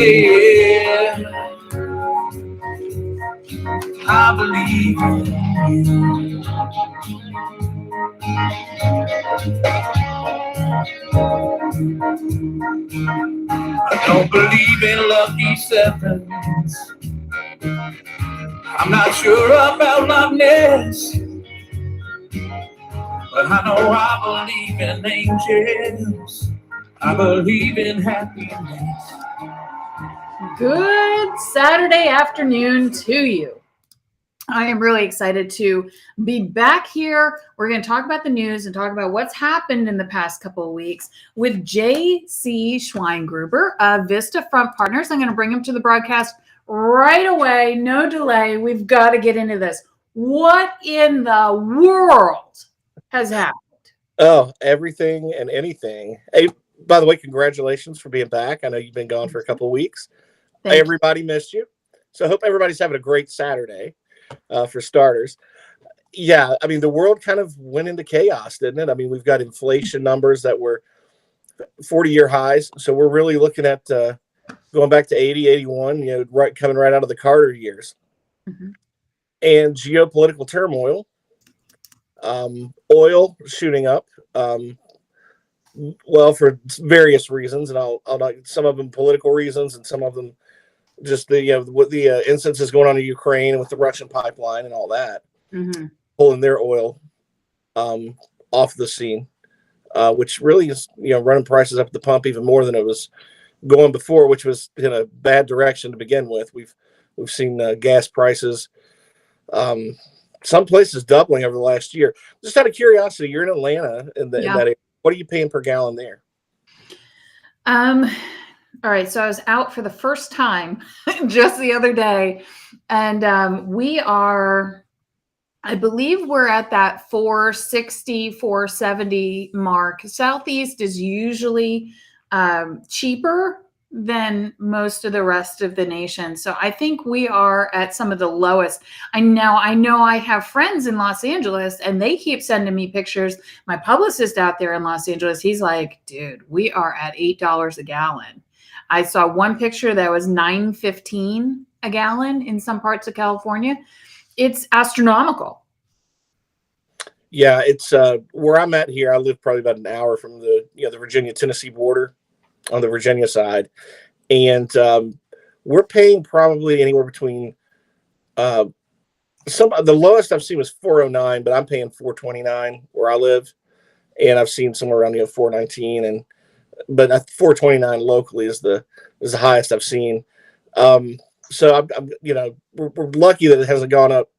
Yeah, I believe in you. I don't believe in lucky sevens. I'm not sure about Loch Ness, but I know I believe in angels. I believe in happiness. Good Saturday afternoon to you. I am really excited to be back here. We're going to talk about the news and talk about what's happened in the past couple of weeks with J.C. Schweingruber of Vista Front Partners. I'm going to bring him to the broadcast right away. No delay. We've got to get into this. What in the world has happened? Oh, everything and anything. Hey, by the way, congratulations for being back. I know you've been gone for a couple of weeks. Everybody missed you. So I hope everybody's having a great Saturday. For starters. Yeah, I mean, the world kind of went into chaos, didn't it? I mean, we've got inflation numbers that were 40-year highs. So we're really looking at going back to 80, 81, coming right out of the Carter years. Mm-hmm. And geopolitical turmoil, oil shooting up, well, for various reasons. And I'll some of them political reasons and some of them just the instances going on in Ukraine with the Russian pipeline and all that, pulling their oil off the scene, which really is running prices up at the pump even more than it was going before, which was in a bad direction to begin with. We've seen gas prices, some places doubling over the last year. Just out of curiosity, you're in Atlanta in that area. What are you paying per gallon there? All right, so I was out for the first time just the other day, and we are, I believe we're at that 460, 470 mark. Southeast is usually cheaper than most of the rest of the nation. So I think we are at some of the lowest. I know I have friends in Los Angeles and they keep sending me pictures. My publicist out there in Los Angeles, he's like, dude, we are at $8 a gallon. I saw one picture that was $9.15 a gallon in some parts of California. It's astronomical. Yeah, it's where I'm at here. I live probably about an hour from the Virginia-Tennessee border on the Virginia side. And we're paying probably anywhere between the lowest I've seen was $4.09, but I'm paying $4.29 where I live. And I've seen somewhere around $4.19 but $4.29 locally is the highest I've seen. So I'm we're lucky that it hasn't gone up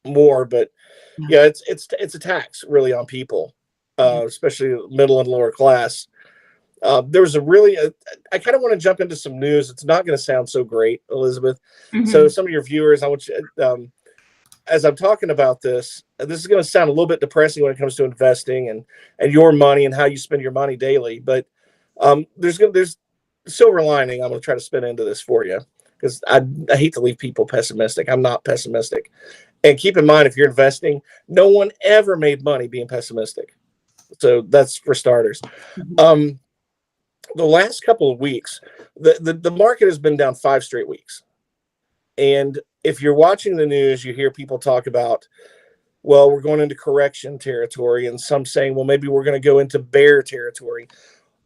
more, but it's a tax really on people, especially middle and lower class. There was I kind of want to jump into some news. It's not going to sound so great, Elizabeth. Mm-hmm. So some of your viewers, I want you, as I'm talking about this is going to sound a little bit depressing when it comes to investing and your money and how you spend your money daily, but there's silver lining I'm going to try to spin into this for you, because I hate to leave people pessimistic. I'm not pessimistic. And keep in mind, if you're investing, no one ever made money being pessimistic. So that's for starters. Mm-hmm. The last couple of weeks, the market has been down 5 straight weeks. And if you're watching the news, you hear people talk about, well, we're going into correction territory, and some saying, well, maybe we're going to go into bear territory.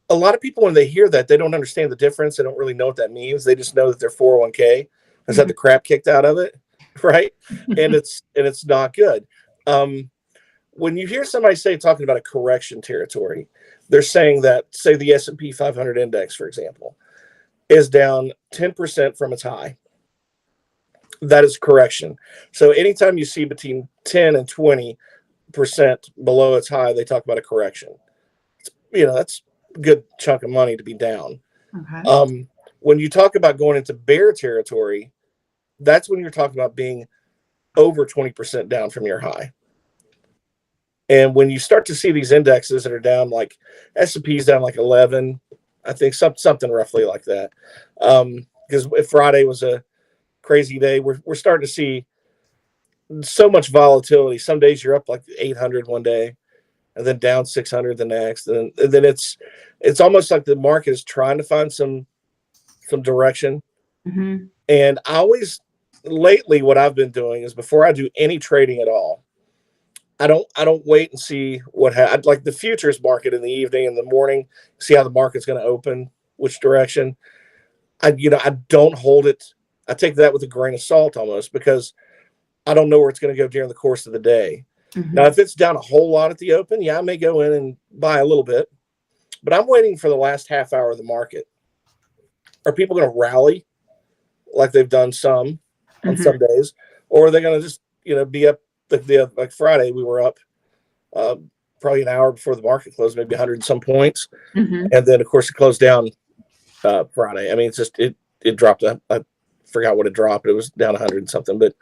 A lot of people, when they hear that, they don't understand the difference. They don't really know what that means. They just know that their 401k has had the crap kicked out of it, right? and it's not good. When you hear somebody talking about a correction territory, they're saying that, say, the S&P 500 index, for example, is down 10% from its high. That is correction. So anytime you see between 10 and 20% below its high, they talk about a correction. That's a good chunk of money to be down. Okay. When you talk about going into bear territory, that's when you're talking about being over 20% down from your high. And when you start to see these indexes that are down, like S&P's down like 11, I think something roughly like that. Because if Friday was a crazy day, we're starting to see so much volatility. Some days you're up like 800 one day, and then down 600 the next, and then it's almost like the market is trying to find some some direction. Mm-hmm. And I always, lately, what I've been doing is before I do any trading at all, I don't wait and see I'd like the futures market in the evening, in the morning, see how the market's going to open, which direction. I don't hold it. I take that with a grain of salt almost, because I don't know where it's going to go during the course of the day. Mm-hmm. Now, if it's down a whole lot at the open, yeah, I may go in and buy a little bit, but I'm waiting for the last half hour of the market. Are people going to rally like they've done some on some days, or are they going to just, be up? Like Friday, we were up probably an hour before the market closed, maybe 100 and some points. Mm-hmm. And then, of course, it closed down Friday. I mean, it's just, it dropped. I forgot what it dropped. It was down 100 and something, but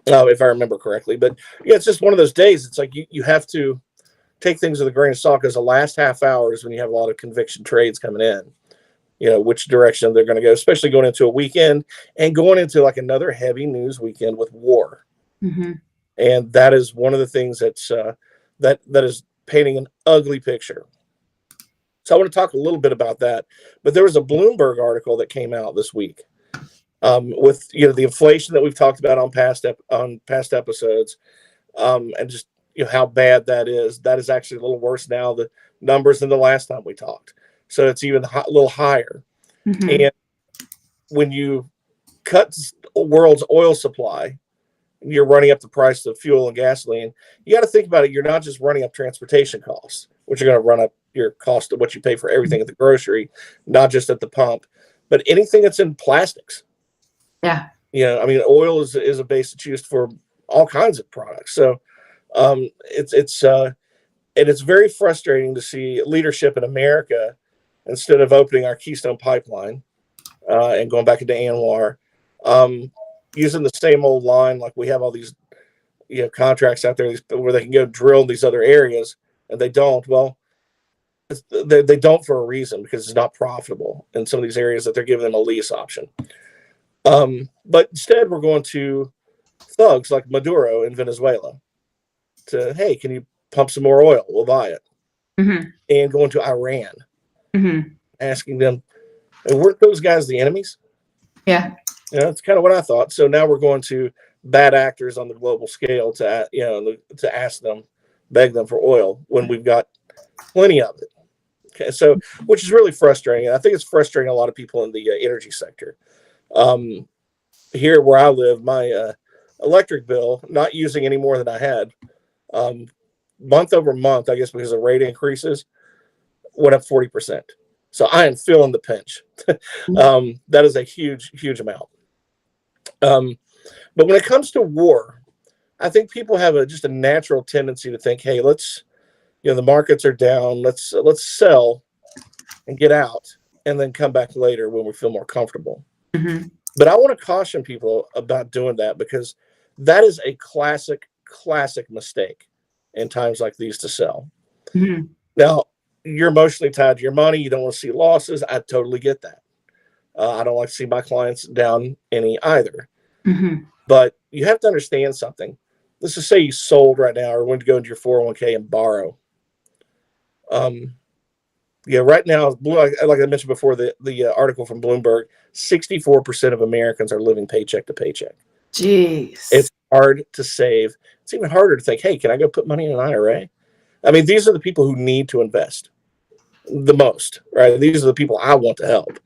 if I remember correctly. But yeah, it's just one of those days. It's like you have to take things with a grain of salt, because the last half hour is when you have a lot of conviction trades coming in, which direction they're going to go, especially going into a weekend and going into like another heavy news weekend with war. Mm-hmm. And that is one of the things that's that is painting an ugly picture. So I want to talk a little bit about that. But there was a Bloomberg article that came out this week with the inflation that we've talked about on past episodes, and just how bad that is. That is actually a little worse now, the numbers, than the last time we talked. So it's even a little higher. Mm-hmm. And when you cut the world's oil supply, you're running up the price of fuel and gasoline. You got to think about it. You're not just running up transportation costs, which are going to run up your cost of what you pay for everything at the grocery, not just at the pump, but anything that's in plastics. Yeah. I mean, oil is a base that's used for all kinds of products. So it's very frustrating to see leadership in America, instead of opening our Keystone Pipeline and going back into ANWR, using the same old line, like we have all these contracts out there where they can go drill in these other areas, and they don't. Well, they don't for a reason, because it's not profitable in some of these areas that they're giving them a lease option. But instead, we're going to thugs like Maduro in Venezuela to, hey, can you pump some more oil? We'll buy it. Mm-hmm. And going to Iran, Mm-hmm. asking them, weren't those guys the enemies? Yeah. That's kind of what I thought. So now we're going to bad actors on the global scale to ask them, beg them for oil, when we've got plenty of it. Okay, so which is really frustrating. I think it's frustrating a lot of people in the energy sector. Here where I live, my electric bill, not using any more than I had, month over month, I guess because of rate increases, went up 40%. So I am feeling the pinch. That is a huge, huge amount. But when it comes to war, I think people have just a natural tendency to think, hey, let's, the markets are down. Let's sell and get out, and then come back later when we feel more comfortable. Mm-hmm. But I want to caution people about doing that, because that is a classic mistake in times like these to sell. Mm-hmm. Now, you're emotionally tied to your money. You don't want to see losses. I totally get that. I don't like to see my clients down any either. Mm-hmm. But you have to understand something. Let's just say you sold right now, or went to go into your 401k and borrow. Right now, like I mentioned before, the article from Bloomberg, 64% of Americans are living paycheck to paycheck. Jeez. It's hard to save. It's even harder to think, hey, can I go put money in an IRA? I mean, these are the people who need to invest the most, right? These are the people I want to help.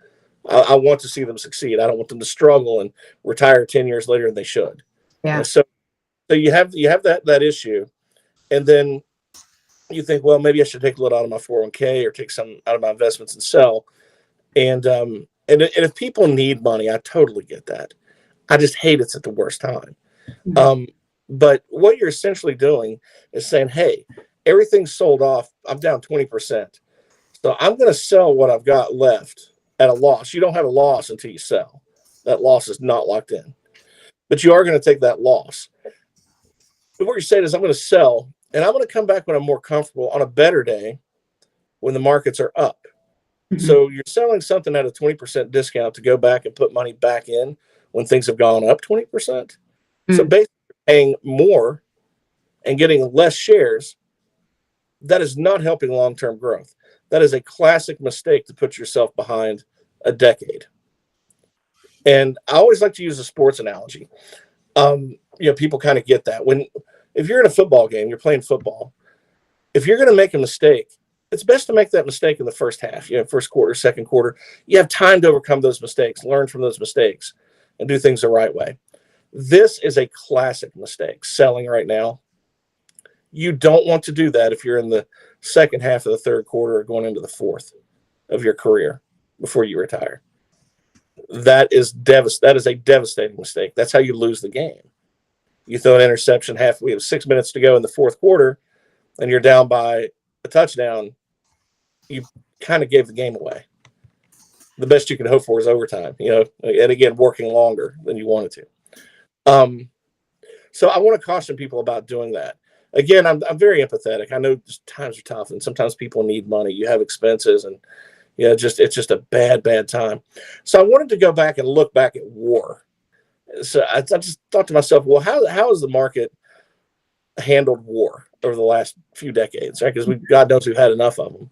I want to see them succeed. I don't want them to struggle and retire 10 years later than they should. Yeah. So you have that issue, and then you think, well, maybe I should take a little out of my 401k or take some out of my investments and sell. And if people need money, I totally get that. I just hate it's at the worst time. Mm-hmm. But what you're essentially doing is saying, hey, everything's sold off. I'm down 20%. So I'm going to sell what I've got left at a loss. You don't have a loss until you sell. That loss is not locked in. But you are going to take that loss. But what you're saying is, I'm going to sell, and I'm going to come back when I'm more comfortable on a better day when the markets are up. Mm-hmm. So you're selling something at a 20% discount to go back and put money back in when things have gone up 20%. Mm-hmm. So basically paying more and getting less shares. That is not helping long-term growth. That is a classic mistake to put yourself behind a decade. And I always like to use a sports analogy. People kind of get that if you're in a football game, you're playing football. If you're going to make a mistake, it's best to make that mistake in the first half, first quarter, second quarter. You have time to overcome those mistakes, learn from those mistakes, and do things the right way. This is a classic mistake, selling right now. You don't want to do that if you're in the second half of the third quarter or going into the fourth of your career before you retire. That is a devastating mistake. That's how you lose the game. You throw an interception we have 6 minutes to go in the fourth quarter, and you're down by a touchdown. You kind of gave the game away. The best you can hope for is overtime, and again, working longer than you wanted to. So I want to caution people about doing that. Again, I'm very empathetic. I know times are tough, and sometimes people need money. You have expenses, and it's just a bad time. So I wanted to go back and look back at war. So I just thought to myself, well, how has the market handled war over the last few decades? Right? Because God knows we've had enough of them.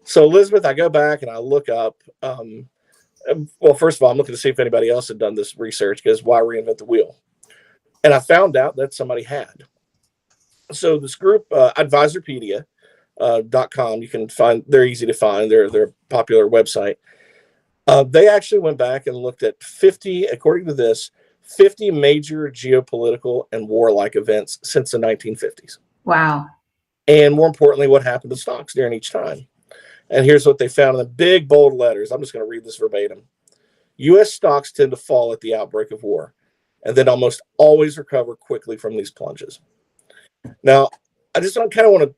So Elizabeth, I go back and I look up. Well, first of all, I'm looking to see if anybody else had done this research, because why reinvent the wheel? And I found out that somebody had. So this group, advisorpedia.com, you can find, they're easy to find. They're a popular website. They actually went back and looked at 50, according to this, 50 major geopolitical and warlike events since the 1950s. Wow. And more importantly, what happened to stocks during each time. And here's what they found in the big, bold letters. I'm just going to read this verbatim. U.S. stocks tend to fall at the outbreak of war, and then almost always recover quickly from these plunges. Now, I just kind of want to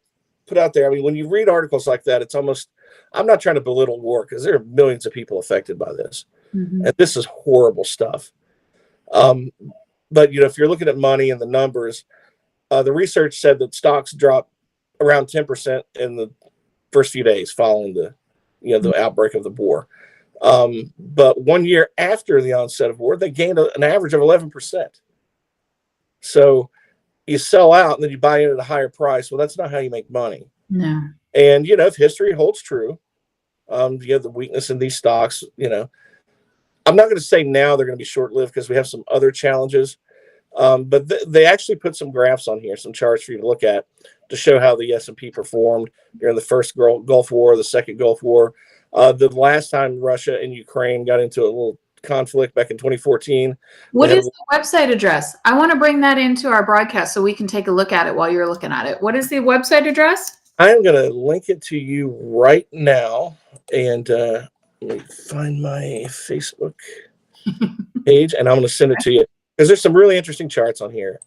put out there, I mean, when you read articles like that, it's almost, I'm not trying to belittle war, because there are millions of people affected by this. Mm-hmm. And this is horrible stuff. But, if you're looking at money and the numbers, the research said that stocks dropped around 10% in the first few days following the outbreak of the war. But 1 year after the onset of war, they gained an average of 11%. So you sell out and then you buy in at a higher price. Well, that's not how you make money. No. And, if history holds true, the weakness in these stocks, I'm not going to say now they're going to be short-lived, because we have some other challenges. But they actually put some graphs on here, some charts for you to look at, to show how the S&P performed during the first Gulf War, the second Gulf War. The last time Russia and Ukraine got into a little conflict back in 2014. What is the website address? I want to bring that into our broadcast so we can take a look at it while you're looking at it. What is the website address? I am going to link it to you right now. And let me find my Facebook page, and I'm going to send it to you, because there's some really interesting charts on here.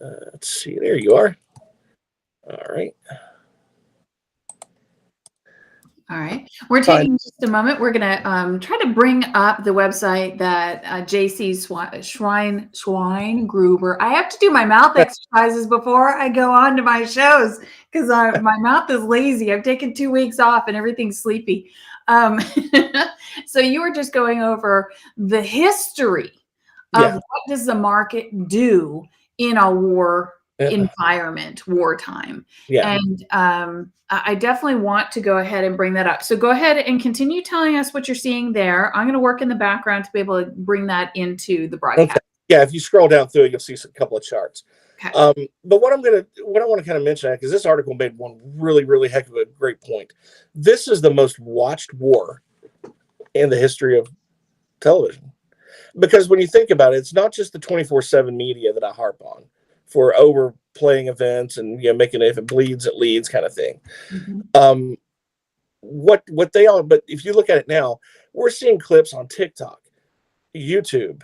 Let's see. There you are. All right. All right. We're taking just a moment. We're going to try to bring up the website that JC Schweingruber. I have to do my mouth exercises before I go on to my shows, because my mouth is lazy. I've taken 2 weeks off and everything's sleepy. So you were just going over the history of what does the market do in a war environment, wartime. Yeah. And I definitely want to go ahead and bring that up. So go ahead and continue telling us what you're seeing there. I'm going to work in the background to be able to bring that into the broadcast. Okay. Yeah, if you scroll down through it, you'll see a couple of charts. Okay. But what I want to kind of mention, because this article made one really, really heck of a great point. This is the most watched war in the history of television. Because when you think about it, it's not just the 24/7 media that I harp on for overplaying events and making it, if it bleeds, it leads kind of thing. Mm-hmm. What they all, but if you look at it now, we're seeing clips on TikTok, YouTube,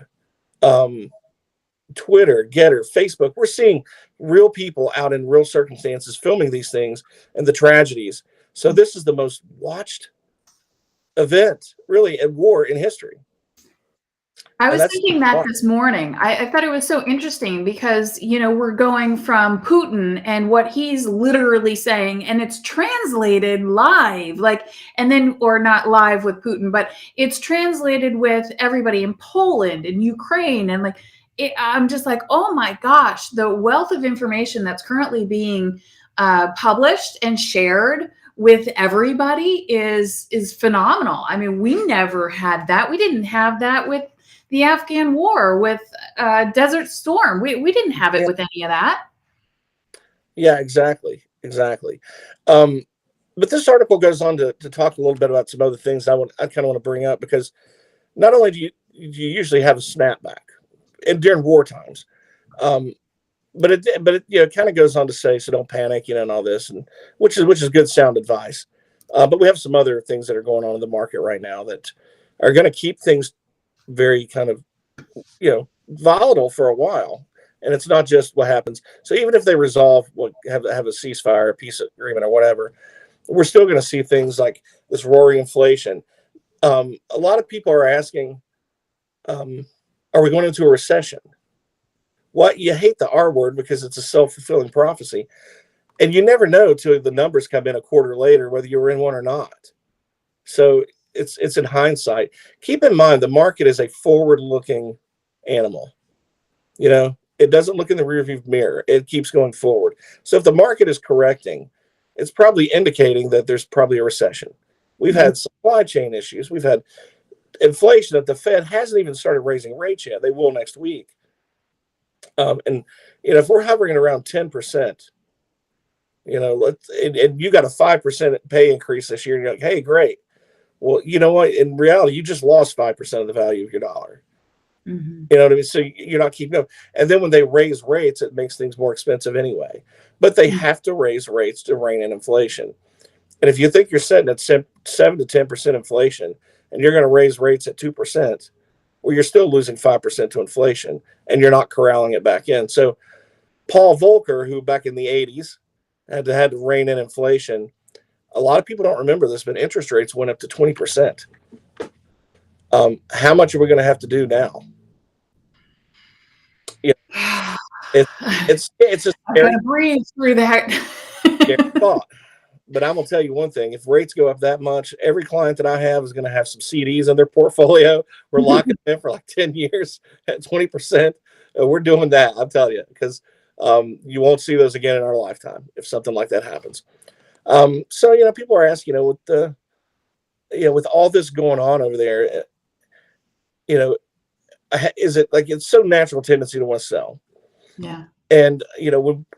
Twitter, Getter, Facebook. We're seeing real people out in real circumstances filming these things and the tragedies. So this is the most watched event, really, at war in history. I was thinking that this morning. I thought it was so interesting because, we're going from Putin and what he's literally saying, and it's translated live, or not live with Putin, but it's translated with everybody in Poland and Ukraine. And I'm just like, oh my gosh, the wealth of information that's currently being published and shared with everybody is phenomenal. I mean, we never had that. We didn't have that with the Afghan war, with Desert Storm. We didn't have it with any of that. Yeah, exactly. But this article goes on to talk a little bit about some other things I kind of want to bring up, because not only do you usually have a snapback and during war times, but it kind of goes on to say, so don't panic, and all this, and which is good sound advice. But we have some other things that are going on in the market right now that are going to keep things very kind of volatile for a while. And it's not just what happens. So even if they resolve, have a ceasefire, a peace agreement, or whatever, we're still going to see things like this roaring inflation. A lot of people are asking, are we going into a recession? Well, you hate the R word because it's a self-fulfilling prophecy. And you never know till the numbers come in a quarter later whether you were in one or not. So it's in hindsight. Keep in mind, the market is a forward-looking animal. It doesn't look in the rearview mirror. It keeps going forward. So if the market is correcting, it's probably indicating that there's probably a recession. We've had supply chain issues. We've had inflation that the Fed hasn't even started raising rates yet. They will next week. And if we're hovering around 10%, and you got a 5% pay increase this year, and you're like, hey, great. Well, you know what? In reality, you just lost 5% of the value of your dollar. Mm-hmm. You know what I mean? So you're not keeping up. And then when they raise rates, it makes things more expensive anyway. But they have to raise rates to rein in inflation. And if you think you're setting at 7 to 10% inflation, and you're going to raise rates at 2%, well, you're still losing 5% to inflation, and you're not corralling it back in. So Paul Volcker, who back in the 80s had to rein in inflation, a lot of people don't remember this, but interest rates went up to 20%. How much are we going to have to do now? It's a I'm going to breathe through that. thought. But I'm going to tell you one thing. If rates go up that much, every client that I have is going to have some CDs in their portfolio. We're locking them in for like 10 years at 20%. We're doing that, I'll tell you, because you won't see those again in our lifetime if something like that happens. So, people are asking, with all this going on over there, is it like it's so natural tendency to want to sell? Yeah. And,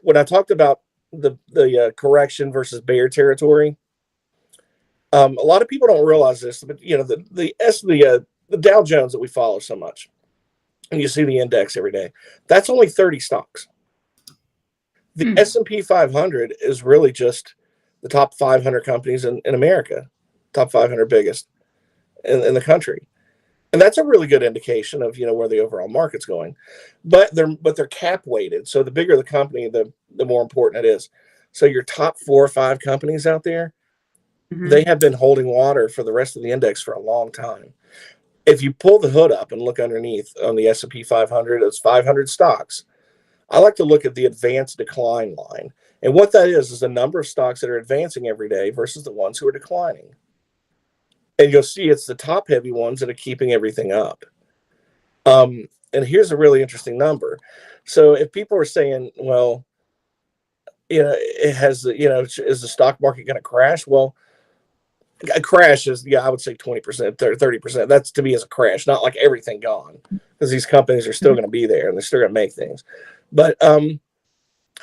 when I talked about the correction versus bear territory, a lot of people don't realize this, but the Dow Jones that we follow so much, and you see the index every day, that's only 30 stocks. The S&P 500 is really just the top 500 companies in America, top 500 biggest in the country. And that's a really good indication of where the overall market's going, but they're cap weighted. So the bigger the company, the more important it is. So your top 4 or 5 companies out there, they have been holding water for the rest of the index for a long time. If you pull the hood up and look underneath on the S&P 500, it's 500 stocks. I like to look at the advanced decline line, and what that is the number of stocks that are advancing every day versus the ones who are declining. And you'll see it's the top heavy ones that are keeping everything up. And here's a really interesting number. So if people are saying, well, it has, is the stock market going to crash? Well, a crash is, I would say 20%, 30%. That's to me as a crash, not like everything gone, because these companies are still going to be there and they're still going to make things. But how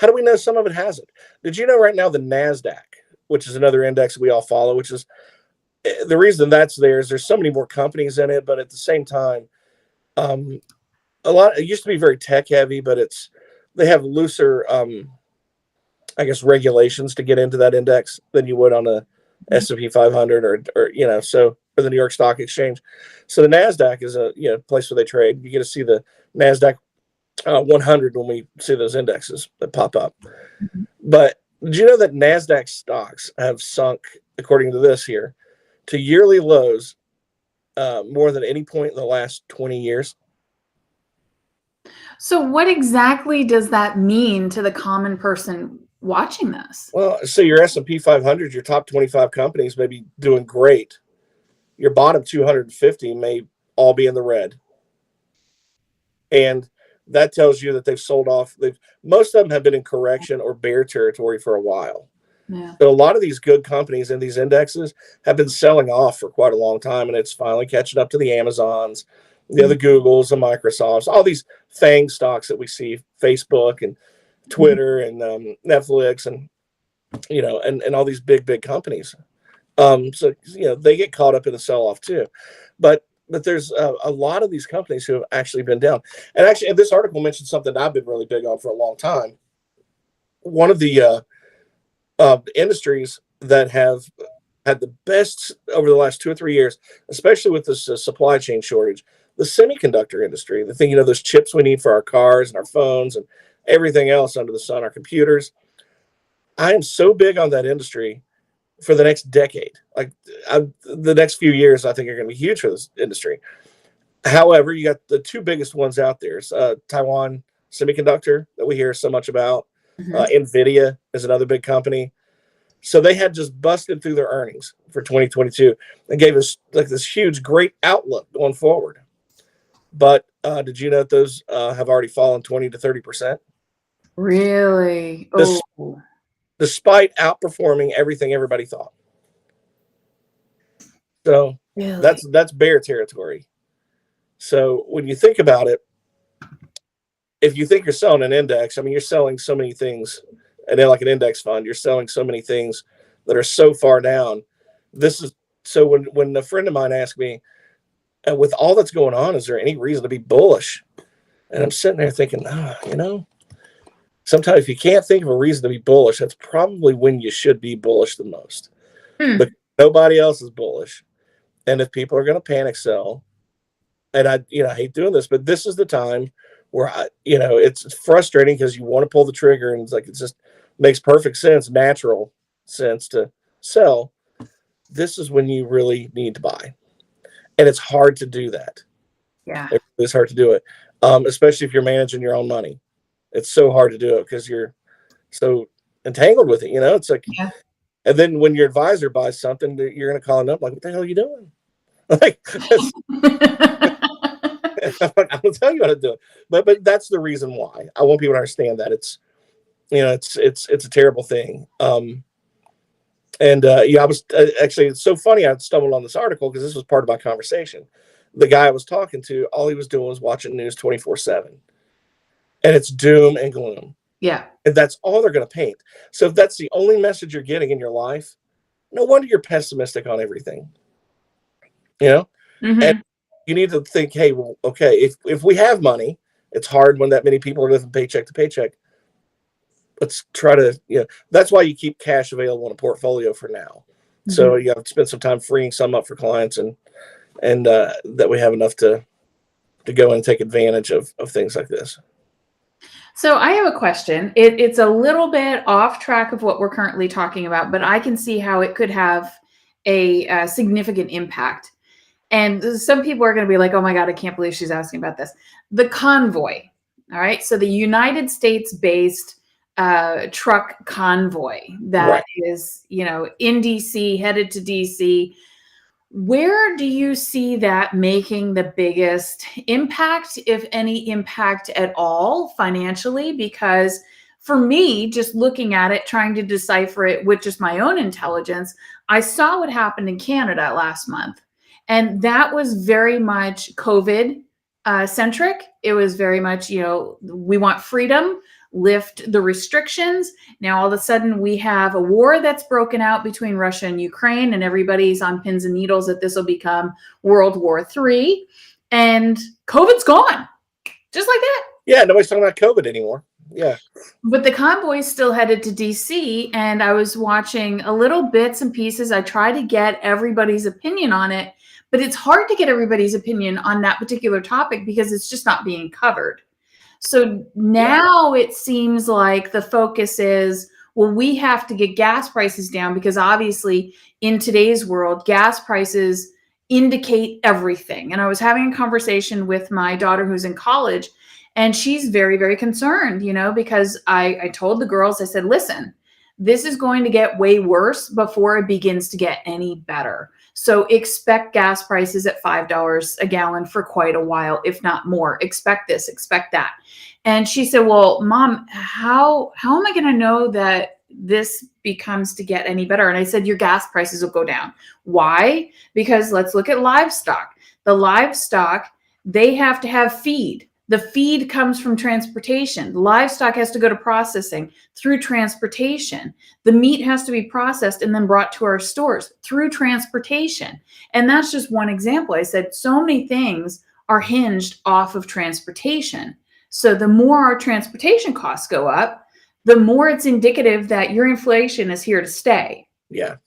do we know some of it hasn't? Did you know right now the Nasdaq, which is another index we all follow, which is, the reason that's there is there's so many more companies in it, but at the same time, it used to be very tech heavy, but they have looser, I guess, regulations to get into that index than you would on a S&P 500 or the New York Stock Exchange. So the Nasdaq is a place where they trade. You get to see the Nasdaq 100 when we see those indexes that pop up. But did you know that Nasdaq stocks have sunk, according to this here, to yearly lows more than any point in the last 20 years? So what exactly does that mean to the common person watching this? Well, so your S&P 500, your top 25 companies may be doing great. Your bottom 250 may all be in the red. And that tells you that they've sold off. Most of them have been in correction or bear territory for a while. Yeah. So a lot of these good companies in these indexes have been selling off for quite a long time, and it's finally catching up to the Amazons, the other Googles, the Microsofts, all these FANG stocks that we see, Facebook and Twitter and Netflix, and and all these big companies. So they get caught up in the sell-off too, but there's a lot of these companies who have actually been down. And actually, this article mentioned something I've been really big on for a long time. One of the industries that have had the best over the last 2 or 3 years, especially with this supply chain shortage, the semiconductor industry, the thing, those chips we need for our cars and our phones and everything else under the sun, our computers. I am so big on that industry for the next decade. Like the next few years, I think are going to be huge for this industry. However, you got the two biggest ones out there. Taiwan Semiconductor that we hear so much about. NVIDIA is another big company. So they had just busted through their earnings for 2022 and gave us like this huge, great outlook going forward. But did you know that those have already fallen 20 to 30%? Really? Despite outperforming everything everybody thought. So Really? that's bear territory. So when you think about it, if you think you're selling an index, I mean, you're selling so many things, and then like an index fund, you're selling so many things that are so far down. This is so when a friend of mine asked me, with all that's going on, is there any reason to be bullish? And I'm sitting there thinking, sometimes if you can't think of a reason to be bullish, that's probably when you should be bullish the most. But nobody else is bullish. And if people are going to panic sell, and I hate doing this, but this is the time where it's frustrating because you want to pull the trigger and it just makes perfect sense, natural sense to sell. This is when you really need to buy. And it's hard to do that. Yeah. It's hard to do it. Especially if you're managing your own money. It's so hard to do it because you're so entangled with it. It's like, and then when your advisor buys something, you're going to call him up like, what the hell are you doing? Like, I'm going to tell you how to do it. But that's the reason why. I want people to understand that it's a terrible thing. I was actually, it's so funny. I stumbled on this article because this was part of my conversation. The guy I was talking to, all he was doing was watching news 24/7, and it's doom and gloom. Yeah. And that's all they're going to paint. So if that's the only message you're getting in your life, no wonder you're pessimistic on everything. And you need to think, hey, well, okay, if we have money, it's hard when that many people are living paycheck to paycheck. Let's try to, that's why you keep cash available in a portfolio for now. So you have to spend some time freeing some up for clients and that we have enough to go and take advantage of things like this. So I have a question. It's a little bit off track of what we're currently talking about, but I can see how it could have a significant impact. And some people are going to be like, oh my God, I can't believe she's asking about this. The convoy. All right. So the United States-based truck convoy that is, in DC, headed to DC. Where do you see that making the biggest impact, if any impact at all financially? Because for me, just looking at it, trying to decipher it with just my own intelligence, I saw what happened in Canada last month. And that was very much COVID centric. It was very much, we want freedom, lift the restrictions. Now, all of a sudden, we have a war that's broken out between Russia and Ukraine, and everybody's on pins and needles that this will become World War III. And COVID's gone, just like that. Yeah, nobody's talking about COVID anymore. Yeah. But the convoy's still headed to DC, and I was watching a little bits and pieces. I try to get everybody's opinion on it, but it's hard to get everybody's opinion on that particular topic because it's just not being covered. So now it seems like the focus is, well, we have to get gas prices down because obviously in today's world, gas prices indicate everything. And I was having a conversation with my daughter who's in college, and she's very, very concerned, because I told the girls, I said, listen, this is going to get way worse before it begins to get any better. So expect gas prices at $5 a gallon for quite a while, if not more. Expect this, expect that. And she said, well, Mom, how am I going to know that this becomes to get any better. And I said, your gas prices will go down. Why? Because let's look at livestock. The livestock, they have to have feed. The feed comes from transportation. The livestock has to go to processing through transportation. The meat has to be processed and then brought to our stores through transportation. And that's just one example. I said so many things are hinged off of transportation. So the more our transportation costs go up, the more it's indicative that your inflation is here to stay. Yeah.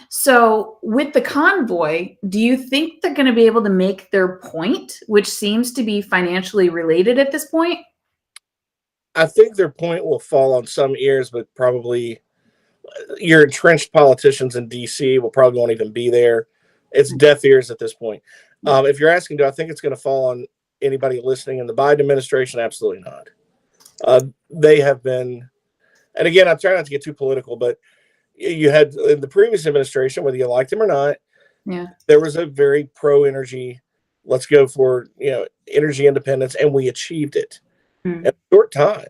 So with the convoy, do you think they're going to be able to make their point, which seems to be financially related at this point? I think their point will fall on some ears, but probably your entrenched politicians in D.C. will probably won't even be there. It's deaf ears at this point. If you're asking, do I think it's going to fall on anybody listening in the Biden administration? Absolutely not. They have been, and again, I'm trying not to get too political, but you had in the previous administration, whether you liked him or not, there was a very pro-energy, let's go for energy independence, and we achieved it in a short time.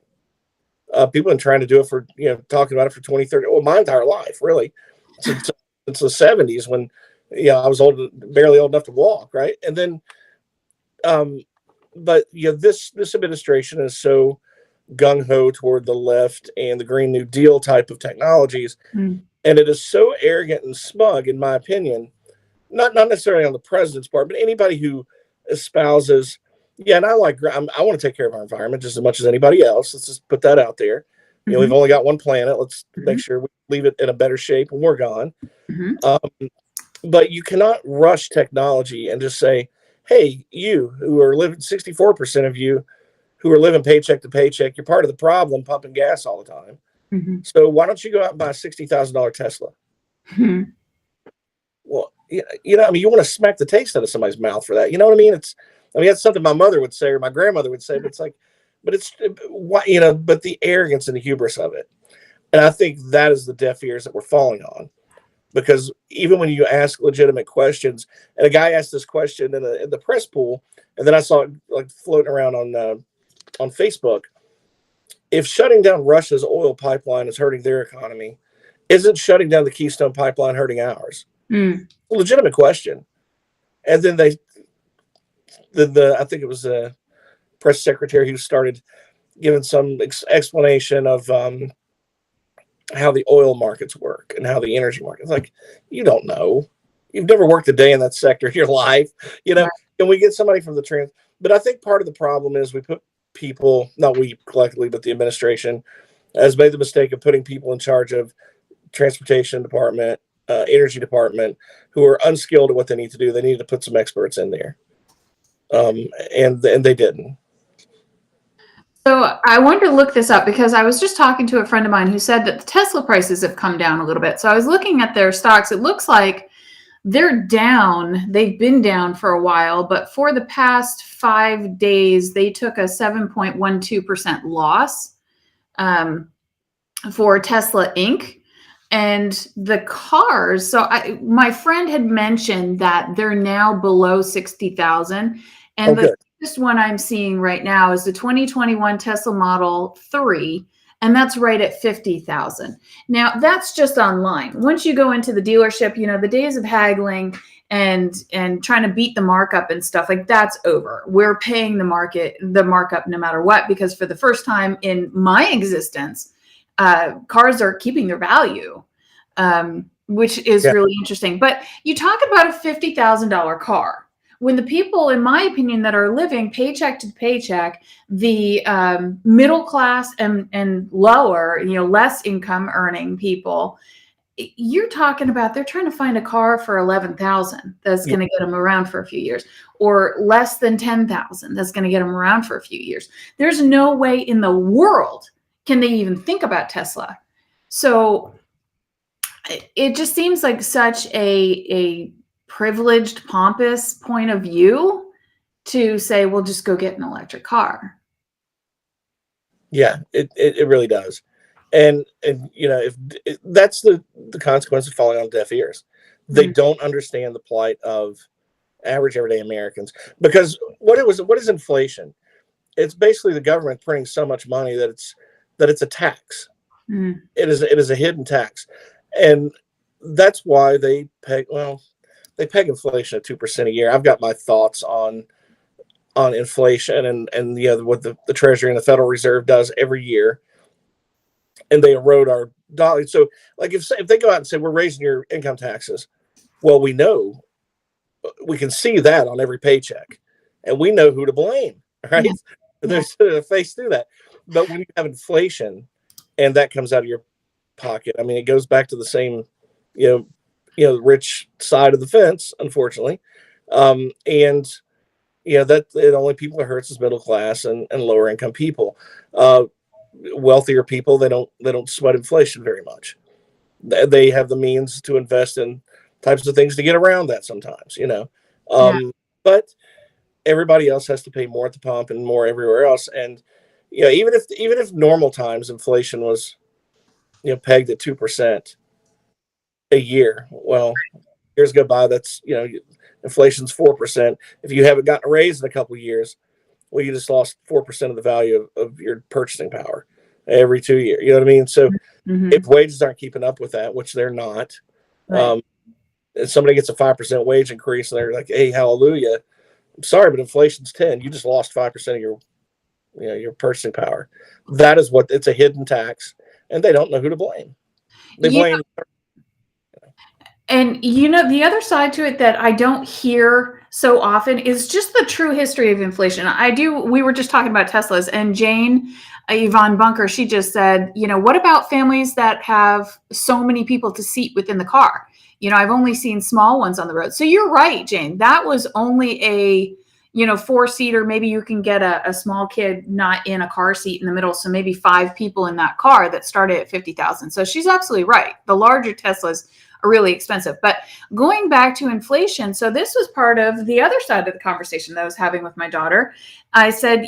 People have been trying to do it for talking about it for 20, 30, well, my entire life, really, since the 70s when I was barely old enough to walk, right? And then, but this administration is so gung-ho toward the left and the Green New Deal type of technologies. And it is so arrogant and smug, in my opinion, not necessarily on the president's part, but anybody who espouses, and I want to take care of our environment just as much as anybody else. Let's just put that out there. We've only got one planet. Let's make sure we leave it in a better shape when we're gone. But you cannot rush technology and just say, hey, you who are living, 64% of you who are living paycheck to paycheck, you're part of the problem pumping gas all the time. So why don't you go out and buy a $60,000 Tesla? Well, you want to smack the taste out of somebody's mouth for that. You know what I mean? That's something my mother would say or my grandmother would say, but it's like, but the arrogance and the hubris of it. And I think that is the deaf ears that we're falling on. Because even when you ask legitimate questions, and a guy asked this question in the press pool, and then I saw it like floating around on Facebook. If shutting down Russia's oil pipeline is hurting their economy, isn't shutting down the Keystone pipeline hurting ours? A legitimate question. And then I think it was a press secretary who started giving some explanation of how the oil markets work and how the energy markets. Like, you don't know. You've never worked a day in that sector in your life. Can we get somebody from the But I think part of the problem is we put people, not we collectively, but the administration has made the mistake of putting people in charge of transportation department, energy department, who are unskilled at what they need to do. They needed to put some experts in there. And they didn't. So I wanted to look this up because I was just talking to a friend of mine who said that the Tesla prices have come down a little bit. So I was looking at their stocks. It looks like they're down. They've been down for a while, but for the past 5 days, they took a 7.12% loss for Tesla Inc. And the cars, my friend had mentioned that they're now below 60,000. And the cheapest one I'm seeing right now is the 2021 Tesla Model 3, and that's right at 50,000. Now, that's just online. Once you go into the dealership, the days of haggling and trying to beat the markup and stuff, like that's over. We're paying the markup no matter what, because for the first time in my existence, cars are keeping their value, which is really interesting. But you talk about a $50,000 car. When the people, in my opinion, that are living paycheck to paycheck, the middle class and lower, less income earning people, you're talking about they're trying to find a car for 11,000 that's going to get them around for a few years, or less than 10,000 that's going to get them around for a few years. There's no way in the world can they even think about Tesla. So it just seems like such a privileged, pompous point of view to say, well, just go get an electric car. Yeah, it really does. And if that's the consequence of falling on deaf ears. They don't understand the plight of average everyday Americans, because what is inflation? It's basically the government printing so much money that it's a tax. It is a hidden tax, and that's why they peg inflation at 2% a year. I've got my thoughts on inflation and what the Treasury and the Federal Reserve does every year, and they erode our dollar. So, like if they go out and say we're raising your income taxes, well, we can see that on every paycheck, and we know who to blame, right? Yeah. There's a face through that. But when you have inflation, and that comes out of your pocket, I mean, it goes back to the same, rich side of the fence, unfortunately, and that the only people it hurts is middle class and lower income people. Wealthier people, they don't sweat inflation very much. They have the means to invest in types of things to get around that sometimes, but everybody else has to pay more at the pump and more everywhere else. And even if normal times inflation was pegged at 2% a year, well, years go by, that's inflation's 4%. If you haven't gotten a raise in a couple of years, well, you just lost 4% of the value of your purchasing power every 2 years. You know what I mean? So if wages aren't keeping up with that, which they're not, right. And somebody gets a 5% wage increase and they're like, hey, hallelujah. I'm sorry, but inflation's 10. You just lost 5% of your purchasing power. That is it's a hidden tax, and they don't know who to blame. They blame. And the other side to it that I don't hear so often is just the true history of inflation. We were just talking about Teslas, and Yvonne Bunker, she just said, what about families that have so many people to seat within the car? I've only seen small ones on the road. So you're right, Jane. That was only a 4-seater. Maybe you can get a small kid not in a car seat in the middle. So maybe 5 people in that car that started at $50,000. So she's absolutely right. The larger Teslas are really expensive. But going back to inflation, so this was part of the other side of the conversation that I was having with my daughter. I said,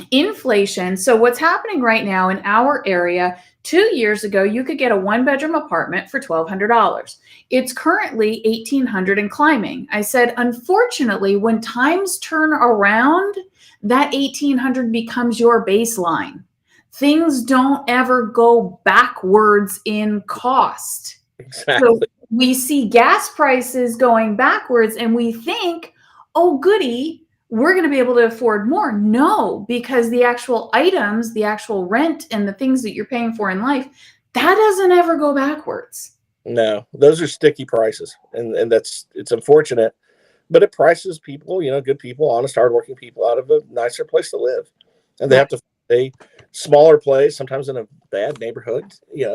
inflation. So what's happening right now in our area, 2 years ago, you could get a 1-bedroom apartment for $1,200. It's currently $1,800 and climbing. I said, unfortunately, when times turn around, that $1,800 becomes your baseline. Things don't ever go backwards in cost. Exactly. So we see gas prices going backwards and we think, oh, goody, we're going to be able to afford more. No, because the actual items, the actual rent and the things that you're paying for in life, that doesn't ever go backwards. No, those are sticky prices. And it's unfortunate, but it prices people, good people, honest, hardworking people out of a nicer place to live. And they have to a smaller place, sometimes in a bad neighborhood. You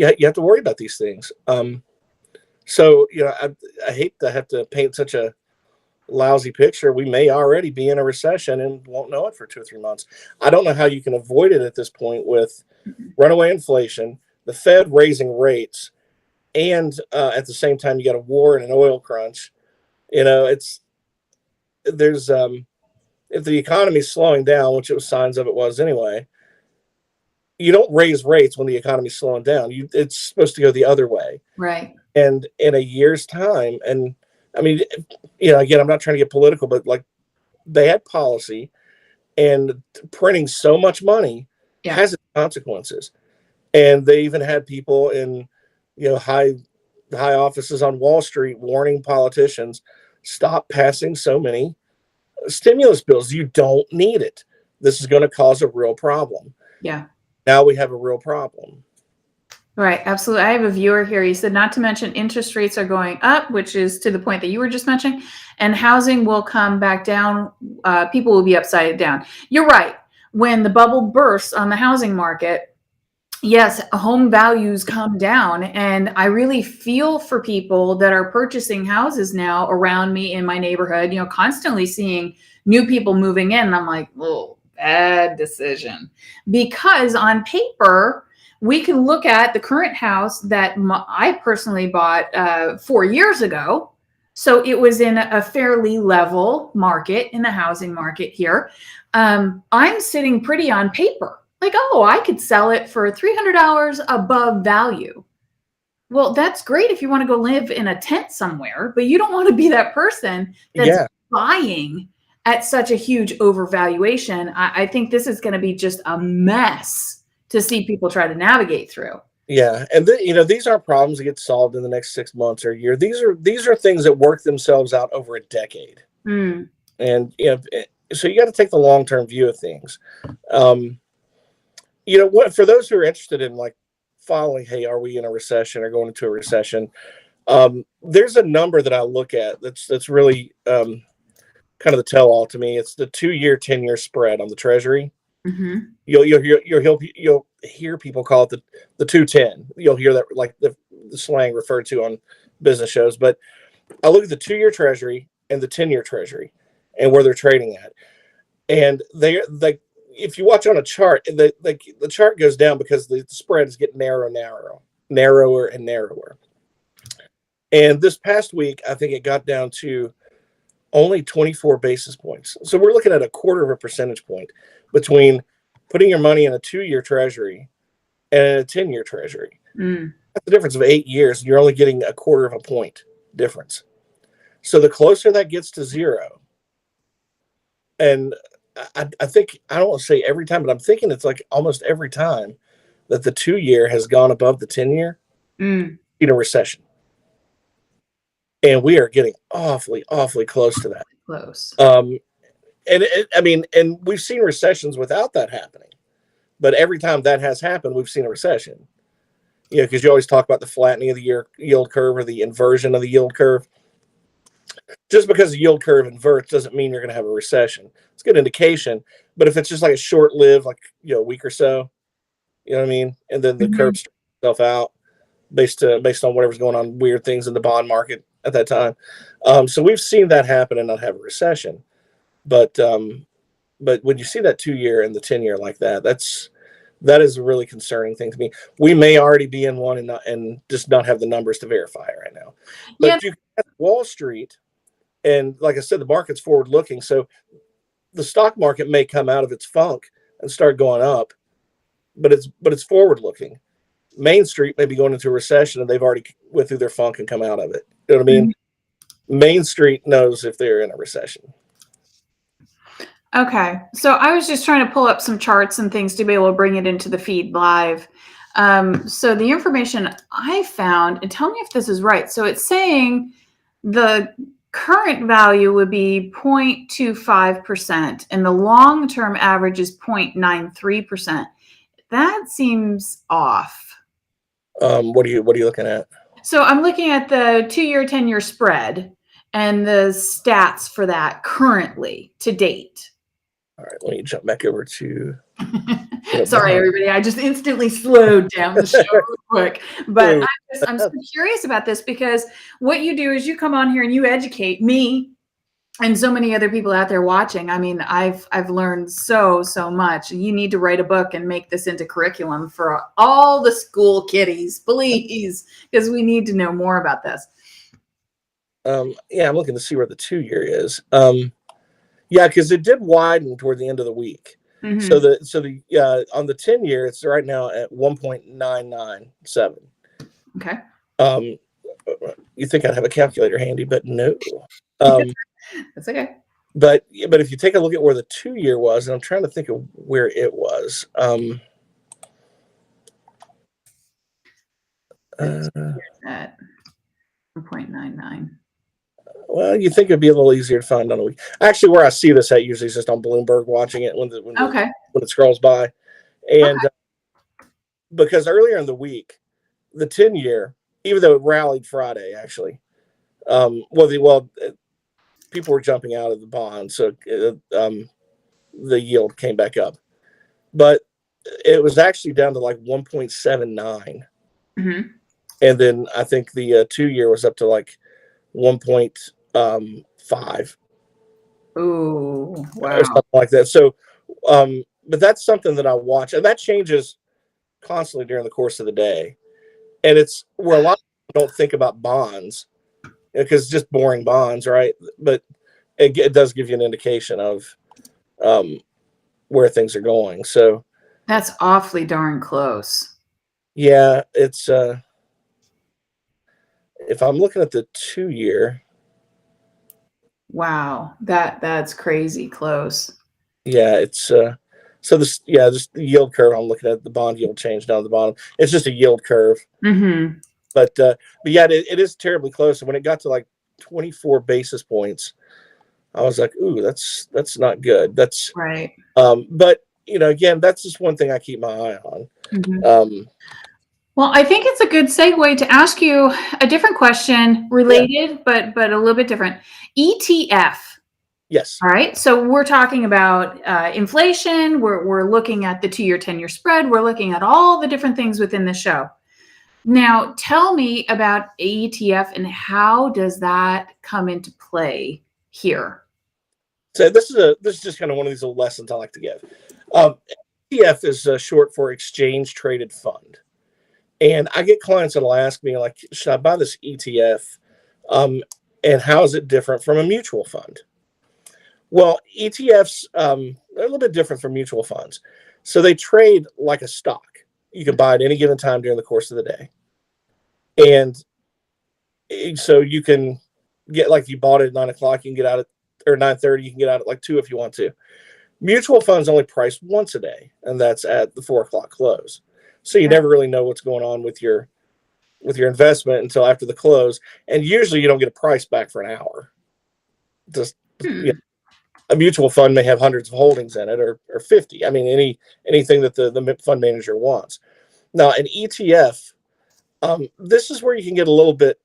have to worry about these things. So, I hate to have to paint such a lousy picture. We may already be in a recession and won't know it for 2 or 3 months. I don't know how you can avoid it at this point with runaway inflation, the Fed raising rates, and at the same time you got a war and an oil crunch. If the economy's slowing down, which it was signs of it was anyway, you don't raise rates when the economy's slowing down. It's supposed to go the other way. Right. And in a year's time, and I mean, again, I'm not trying to get political, but like bad policy and printing so much money has its consequences. And they even had people in, high offices on Wall Street warning politicians, stop passing so many stimulus bills. You don't need it. This is going to cause a real problem. Yeah. Now we have a real problem. Right. Absolutely. I have a viewer here. He said, not to mention interest rates are going up, which is to the point that you were just mentioning, and housing will come back down. People will be upside down. You're right. When the bubble bursts on the housing market, yes, home values come down. And I really feel for people that are purchasing houses now around me in my neighborhood, constantly seeing new people moving in. And I'm like, oh, bad decision. Because on paper, we can look at the current house that I personally bought 4 years ago. So it was in a fairly level market, in the housing market here. I'm sitting pretty on paper. Like, I could sell it for $300 above value. Well, that's great if you want to go live in a tent somewhere, but you don't want to be that person that's buying at such a huge overvaluation. I think this is going to be just a mess, to see people try to navigate through. Yeah, and these aren't problems that get solved in the next 6 months or a year. These are things that work themselves out over a decade. Mm. And so you got to take the long-term view of things. What, for those who are interested in like following, hey, are we in a recession or going into a recession? There's a number that I look at that's really kind of the tell-all to me. It's the 2-year, 10-year spread on the Treasury. Mm-hmm. You'll hear people call it the 210. You'll hear that like the slang referred to on business shows. But I look at the 2-year Treasury and the 10-year Treasury and where they're trading at, and if you watch on a chart, the chart goes down because the spread is getting narrower and narrower. And this past week, I think it got down to only 24 basis points. So we're looking at a quarter of a percentage point between putting your money in a 2-year Treasury and a 10-year Treasury. That's the difference of 8 years. And you're only getting a quarter of a point difference. So the closer that gets to zero, and I think, I don't want to say every time, but I'm thinking it's like almost every time that the 2-year has gone above the 10-year in a recession. And we are getting awfully, awfully close to that. Close. And we've seen recessions without that happening. But every time that has happened, we've seen a recession. Because you always talk about the flattening of the yield curve or the inversion of the yield curve. Just because the yield curve inverts doesn't mean you're going to have a recession. It's a good indication. But if it's just like a short-lived, like a week or so, you know what I mean? And then the curve straightens itself out based on whatever's going on, weird things in the bond market at that time. So we've seen that happen and not have a recession. But when you see that 2-year and the 10-year like that is a really concerning thing to me. We may already be in one and just not have the numbers to verify it right now. But you have Wall Street, and like I said, the market's forward looking. So the stock market may come out of its funk and start going up, but it's forward looking. Main Street may be going into a recession and they've already went through their funk and come out of it. You know what I mean? Main Street knows if they're in a recession. Okay. So I was just trying to pull up some charts and things to be able to bring it into the feed live. So the information I found, and tell me if this is right. So it's saying the current value would be 0.25% and the long-term average is 0.93%. That seems off. What are you looking at? So I'm looking at the 2-year, 10-year spread and the stats for that currently to date. All right, let me jump back over to. Sorry, everybody. I just instantly slowed down the show real quick. But I'm so curious about this because what you do is you come on here and you educate me and so many other people out there watching. I mean, I've learned so much. You need to write a book and make this into curriculum for all the school kiddies, please, because we need to know more about this. Yeah, I'm looking to see where the 2-year is. Yeah, because it did widen toward the end of the week. So the on the 10-year, it's right now at 1.997. Okay. You think I'd have a calculator handy, but no. That's okay. But if you take a look at where the 2-year was, and I'm trying to think of where it was. At 1.99. Well, you think it'd be a little easier to find on a week. Actually, where I see this at usually is just on Bloomberg, watching it when it scrolls by, and because earlier in the week, the 10-year, even though it rallied Friday, actually, people were jumping out of the bond, so the yield came back up, but it was actually down to like 1.79, and then I think the 2-year was up to like 1.5. Oh, wow. Or something like that. So, but that's something that I watch, and that changes constantly during the course of the day. And it's where a lot of people don't think about bonds because it's just boring bonds, right? But it does give you an indication of where things are going. So that's awfully darn close. Yeah, it's if I'm looking at the 2-year. Wow, that's crazy close. Yeah, it's So this, just the yield curve. I'm looking at the bond yield change down at the bottom. It's just a yield curve. Mm-hmm. But yeah, it is terribly close. And when it got to like 24 basis points, I was like, ooh, that's not good. That's right. But again, that's just one thing I keep my eye on. Mm-hmm. Well, I think it's a good segue to ask you a different question, related, but a little bit different. ETF. Yes. All right. So we're talking about inflation. We're looking at the 2-year, 10-year spread. We're looking at all the different things within the show. Now, tell me about ETF and how does that come into play here? So this is just kind of one of these little lessons I like to give. ETF is short for exchange traded fund. And I get clients that'll ask me, like, should I buy this ETF? And how is it different from a mutual fund? Well, ETFs are a little bit different from mutual funds. So they trade like a stock. You can buy at any given time during the course of the day. And so you can get, like, if you bought it at 9 o'clock, you can get out at, or 9:30, you can get out at like 2 if you want to. Mutual funds only price once a day, and that's at the 4 o'clock close. So you never really know what's going on with your investment until after the close. And usually you don't get a price back for an hour. Just a mutual fund may have hundreds of holdings in it, or 50. I mean, anything that the fund manager wants. Now, an ETF, this is where you can get a little bit,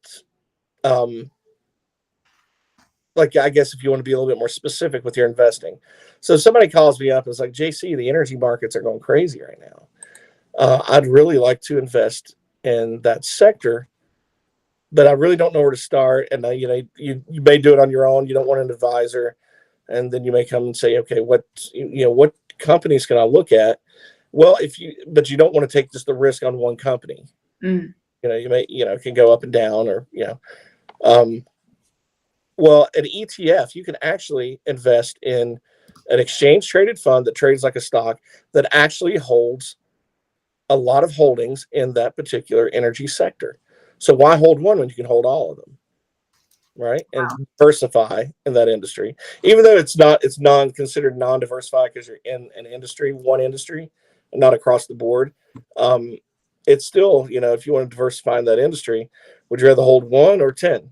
like, I guess if you want to be a little bit more specific with your investing. So somebody calls me up and is like, JC, the energy markets are going crazy right now. I'd really like to invest in that sector, but I really don't know where to start. And you may do it on your own. You don't want an advisor. And then you may come and say, okay, what companies can I look at? Well, but you don't want to take just the risk on one company. You may, it can go up and down, or, well, an ETF, you can actually invest in an exchange traded fund that trades like a stock that actually holds a lot of holdings in that particular energy sector. So why hold one when you can hold all of them? Right. And diversify in that industry, even though it's considered non-diversified because you're in an industry, one industry, and not across the board. It's still, if you want to diversify in that industry, would you rather hold 1 or 10?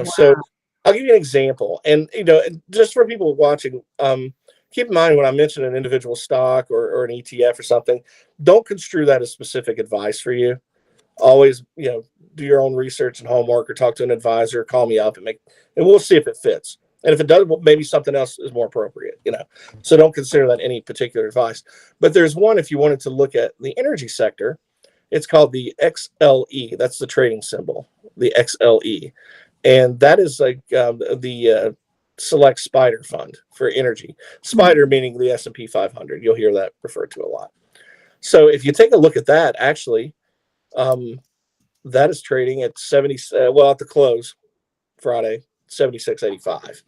So I'll give you an example. And, just for people watching, keep in mind when I mention an individual stock or an ETF or something, don't construe that as specific advice for you. Always, do your own research and homework, or talk to an advisor, call me up and we'll see if it fits. And if it does, well, maybe something else is more appropriate, So don't consider that any particular advice. But there's one, if you wanted to look at the energy sector, it's called the XLE. That's the trading symbol, the XLE. And that is like the select spider fund for energy. Spider meaning the S&P 500. You'll hear that referred to a lot. So if you take a look at that, actually, that is trading at at the close Friday, 76.85.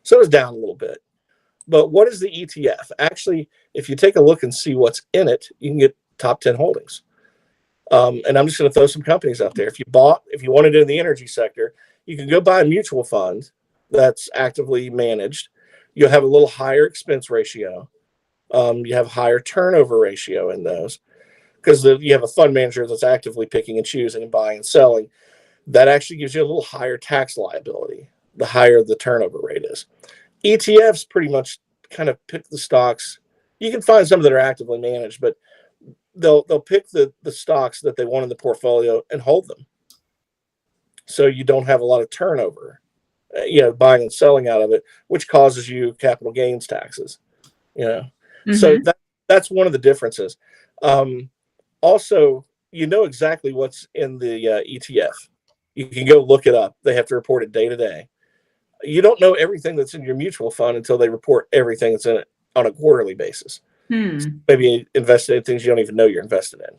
So it was down a little bit. But what is the ETF? Actually, if you take a look and see what's in it, you can get top 10 holdings. And I'm just going to throw some companies out there. If you wanted it in the energy sector, you can go buy a mutual fund that's actively managed. You'll have a little higher expense ratio. You have higher turnover ratio in those, because you have a fund manager that's actively picking and choosing and buying and selling. That actually gives you a little higher tax liability, the higher the turnover rate is. ETFs pretty much kind of pick the stocks. You can find some that are actively managed, but they'll pick the stocks that they want in the portfolio and hold them. So you don't have a lot of turnover, buying and selling out of it, which causes you capital gains taxes, So that's one of the differences. Also, exactly what's in the ETF. You can go look it up. They have to report it day to day. You don't know everything that's in your mutual fund until they report everything that's in it on a quarterly basis. Maybe invested in things you don't even know you're invested in.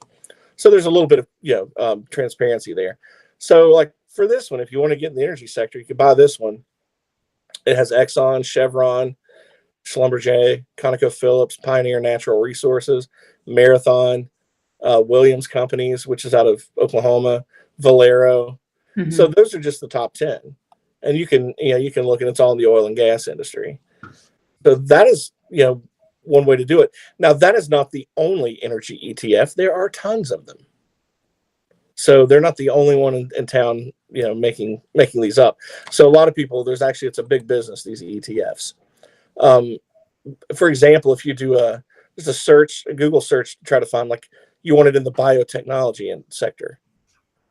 So there's a little bit of transparency there. So, like, for this one, if you want to get in the energy sector, you can buy this one. It has Exxon, Chevron, Schlumberger, ConocoPhillips, Pioneer Natural Resources, Marathon, Williams Companies, which is out of Oklahoma, Valero. So those are just the top 10. And you can look, and it's all in the oil and gas industry. So that is, one way to do it. Now, that is not the only energy ETF. There are tons of them. So they're not the only one in town, making these up. So a lot of people, it's a big business, these ETFs. For example, if you do just a Google search to try to find, like, you want it in the biotechnology sector.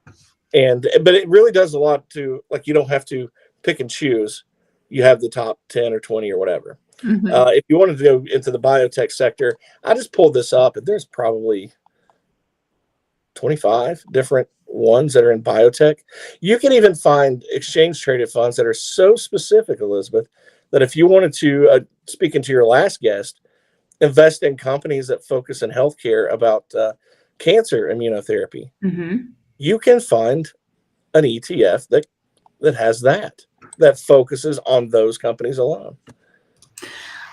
But it really does a lot to, like, you don't have to pick and choose. You have the top 10 or 20 or whatever. Mm-hmm. If you wanted to go into the biotech sector, I just pulled this up, and there's probably 25 different ones that are in biotech. You can even find exchange traded funds that are so specific, Elizabeth, that if you wanted to, speaking to your last guest, invest in companies that focus in healthcare about cancer immunotherapy, mm-hmm. you can find an ETF that has that focuses on those companies alone.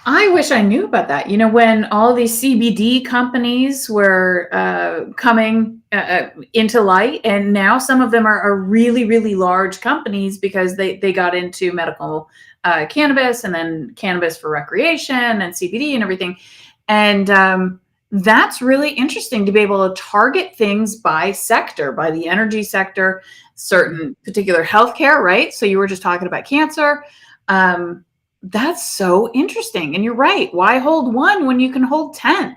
I wish I knew about that. When all these CBD companies were coming into light, and now some of them are really, really large companies because they got into medical cannabis, and then cannabis for recreation and CBD and everything. And that's really interesting to be able to target things by sector, by the energy sector, certain particular healthcare, right? So you were just talking about cancer. That's so interesting. And you're right. Why hold one when you can hold 10?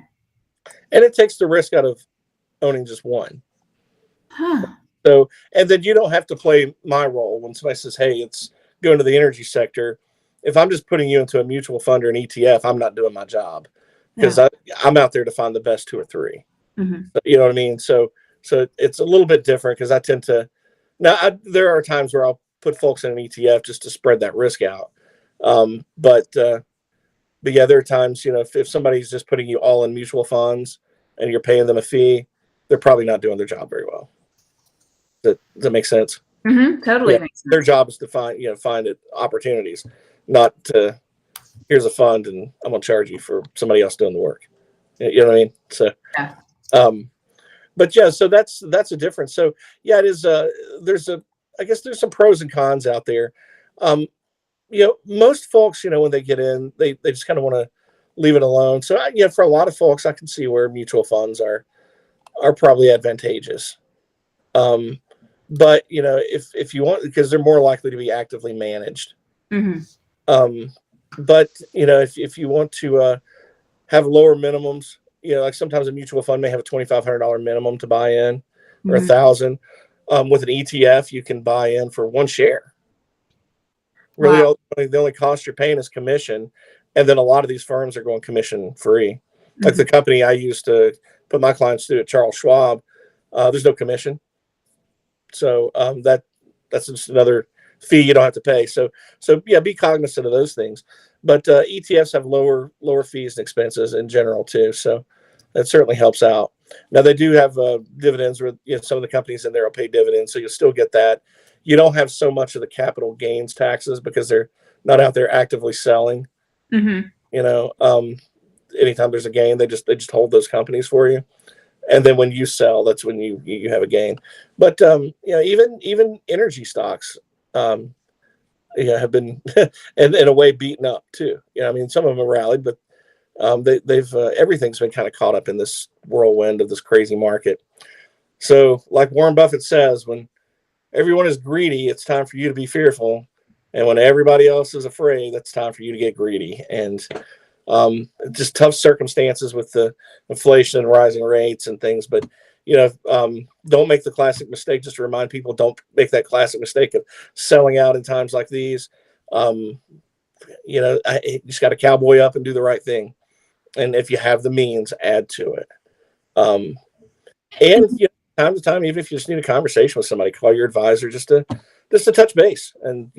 And it takes the risk out of owning just one. Huh. So, and then you don't have to play my role when somebody says, hey, it's going to the energy sector. If I'm just putting you into a mutual fund or an ETF, I'm not doing my job, because I'm out there to find the best 2 or 3. Mm-hmm. You know what I mean? So it's a little bit different, because I tend to, there are times where I'll put folks in an ETF just to spread that risk out. But yeah, there are times, if somebody's just putting you all in mutual funds and you're paying them a fee, they're probably not doing their job very well. Does that make sense? Mm-hmm. Totally makes sense. Their job is to find opportunities, not to, here's a fund and I'm going to charge you for somebody else doing the work. You know what I mean? So, yeah. But yeah, so that's a difference. So yeah, it is, I guess there's some pros and cons out there. Most folks, when they get in, they just kind of want to leave it alone. So for a lot of folks, I can see where mutual funds are probably advantageous. But if you want, because they're more likely to be actively managed. Mm-hmm. But if you want to have lower minimums, like sometimes a mutual fund may have a $2,500 minimum to buy in, or Mm-hmm. $1,000. With an ETF, you can buy in for 1 share. Really, Wow. the only cost you're paying is commission, and then a lot of these firms are going commission free. Mm-hmm. Like the company I used to put my clients through at Charles Schwab, there's no commission, so that's just another fee you don't have to pay. So yeah, be cognizant of those things. But ETFs have lower fees and expenses in general too, so that certainly helps out. Now they do have dividends, where some of the companies in there will pay dividends, so you'll still get that. You don't have so much of the capital gains taxes because they're not out there actively selling. Mm-hmm. Anytime there's a gain, they just hold those companies for you, and then when you sell, that's when you have a gain. But even energy stocks have been in a way beaten up too. Some of them have rallied, but they've everything's been kind of caught up in this whirlwind of this crazy market. So, like Warren Buffett says, when everyone is greedy, it's time for you to be fearful. And when everybody else is afraid, it's time for you to get greedy. And just tough circumstances with the inflation and rising rates and things. But, don't make the classic mistake. Just to remind people, don't make that classic mistake of selling out in times like these. You just got to cowboy up and do the right thing. And if you have the means, add to it. And time to time, even if you just need a conversation with somebody, call your advisor just to touch base. And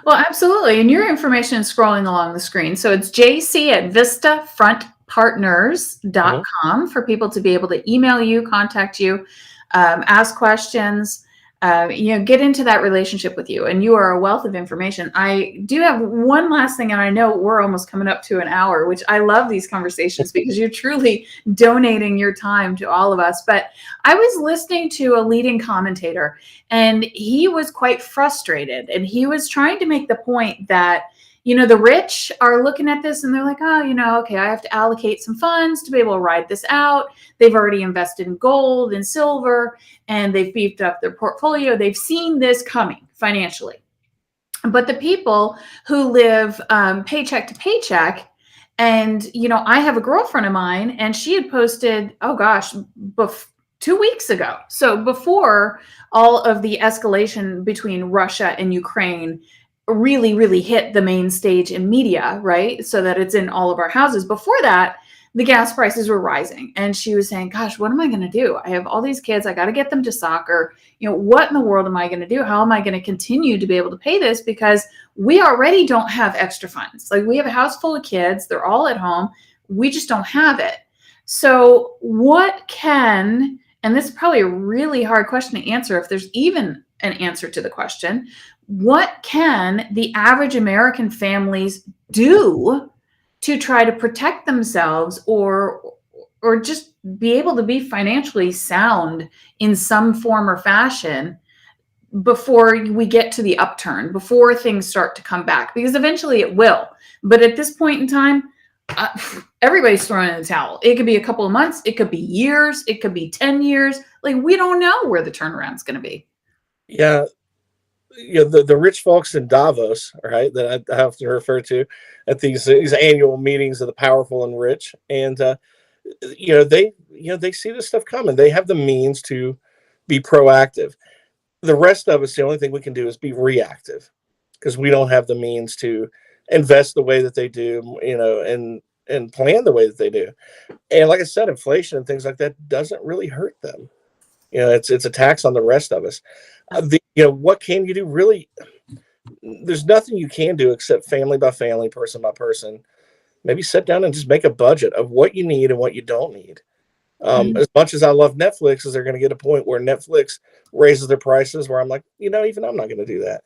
Well, absolutely. And your information is scrolling along the screen. So it's JC at vistafrontpartners.com for people to be able to email you, contact you, ask questions, get into that relationship with you. And you are a wealth of information. I do have one last thing, and I know we're almost coming up to an hour, which I love these conversations because you're truly donating your time to all of us. But I was listening to a leading commentator, and he was quite frustrated, and he was trying to make the point that, the rich are looking at this and they're like, oh, okay, I have to allocate some funds to be able to ride this out. They've already invested in gold and silver, and they've beefed up their portfolio. They've seen this coming financially. But the people who live paycheck to paycheck, and, I have a girlfriend of mine, and she had posted, oh gosh, 2 weeks ago. So before all of the escalation between Russia and Ukraine really, really hit the main stage in media, right? So that it's in all of our houses. Before that, the gas prices were rising. And she was saying, gosh, what am I going to do? I have all these kids. I got to get them to soccer. What in the world am I going to do? How am I going to continue to be able to pay this? Because we already don't have extra funds. Like, we have a house full of kids. They're all at home. We just don't have it. So and this is probably a really hard question to answer, if there's even an answer to the question, what can the average American families do to try to protect themselves or just be able to be financially sound in some form or fashion before we get to the upturn, before things start to come back? Because eventually it will. But at this point in time, everybody's throwing in the towel. It could be a couple of months. It could be years. It could be 10 years. Like, we don't know where the turnaround's going to be. Yeah. The rich folks in Davos, right, that I have to refer to at these annual meetings of the powerful and rich. And, they see this stuff coming. They have the means to be proactive. The rest of us, the only thing we can do is be reactive, because we don't have the means to invest the way that they do, and plan the way that they do. And like I said, inflation and things like that doesn't really hurt them. It's a tax on the rest of us. What can you do? Really, there's nothing you can do except family by family, person by person. Maybe sit down and just make a budget of what you need and what you don't need. As much as I love Netflix, is they're going to get a point where Netflix raises their prices where I'm like, even I'm not going to do that.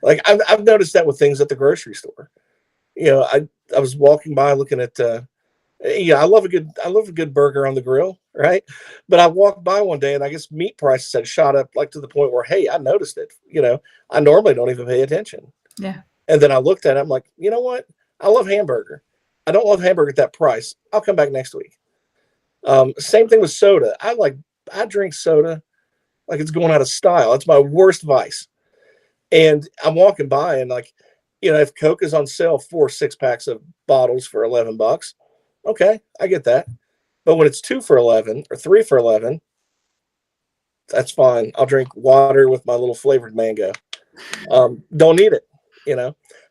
Like, I've noticed that with things at the grocery store. I was walking by looking at, I love a good burger on the grill, right? But I walked by one day and I guess meat prices had shot up, like, to the point where, hey, I noticed it. I normally don't even pay attention. Yeah. And then I looked at it, I'm like, you know what? I love hamburger. I don't love hamburger at that price. I'll come back next week. Same thing with soda. I drink soda like it's going out of style. It's my worst vice. And I'm walking by and, like, if Coke is on sale, 4 6-packs of bottles for $11, okay, I get that. But when it's 2 for $11 or 3 for $11, that's fine. I'll drink water with my little flavored mango. Don't need it,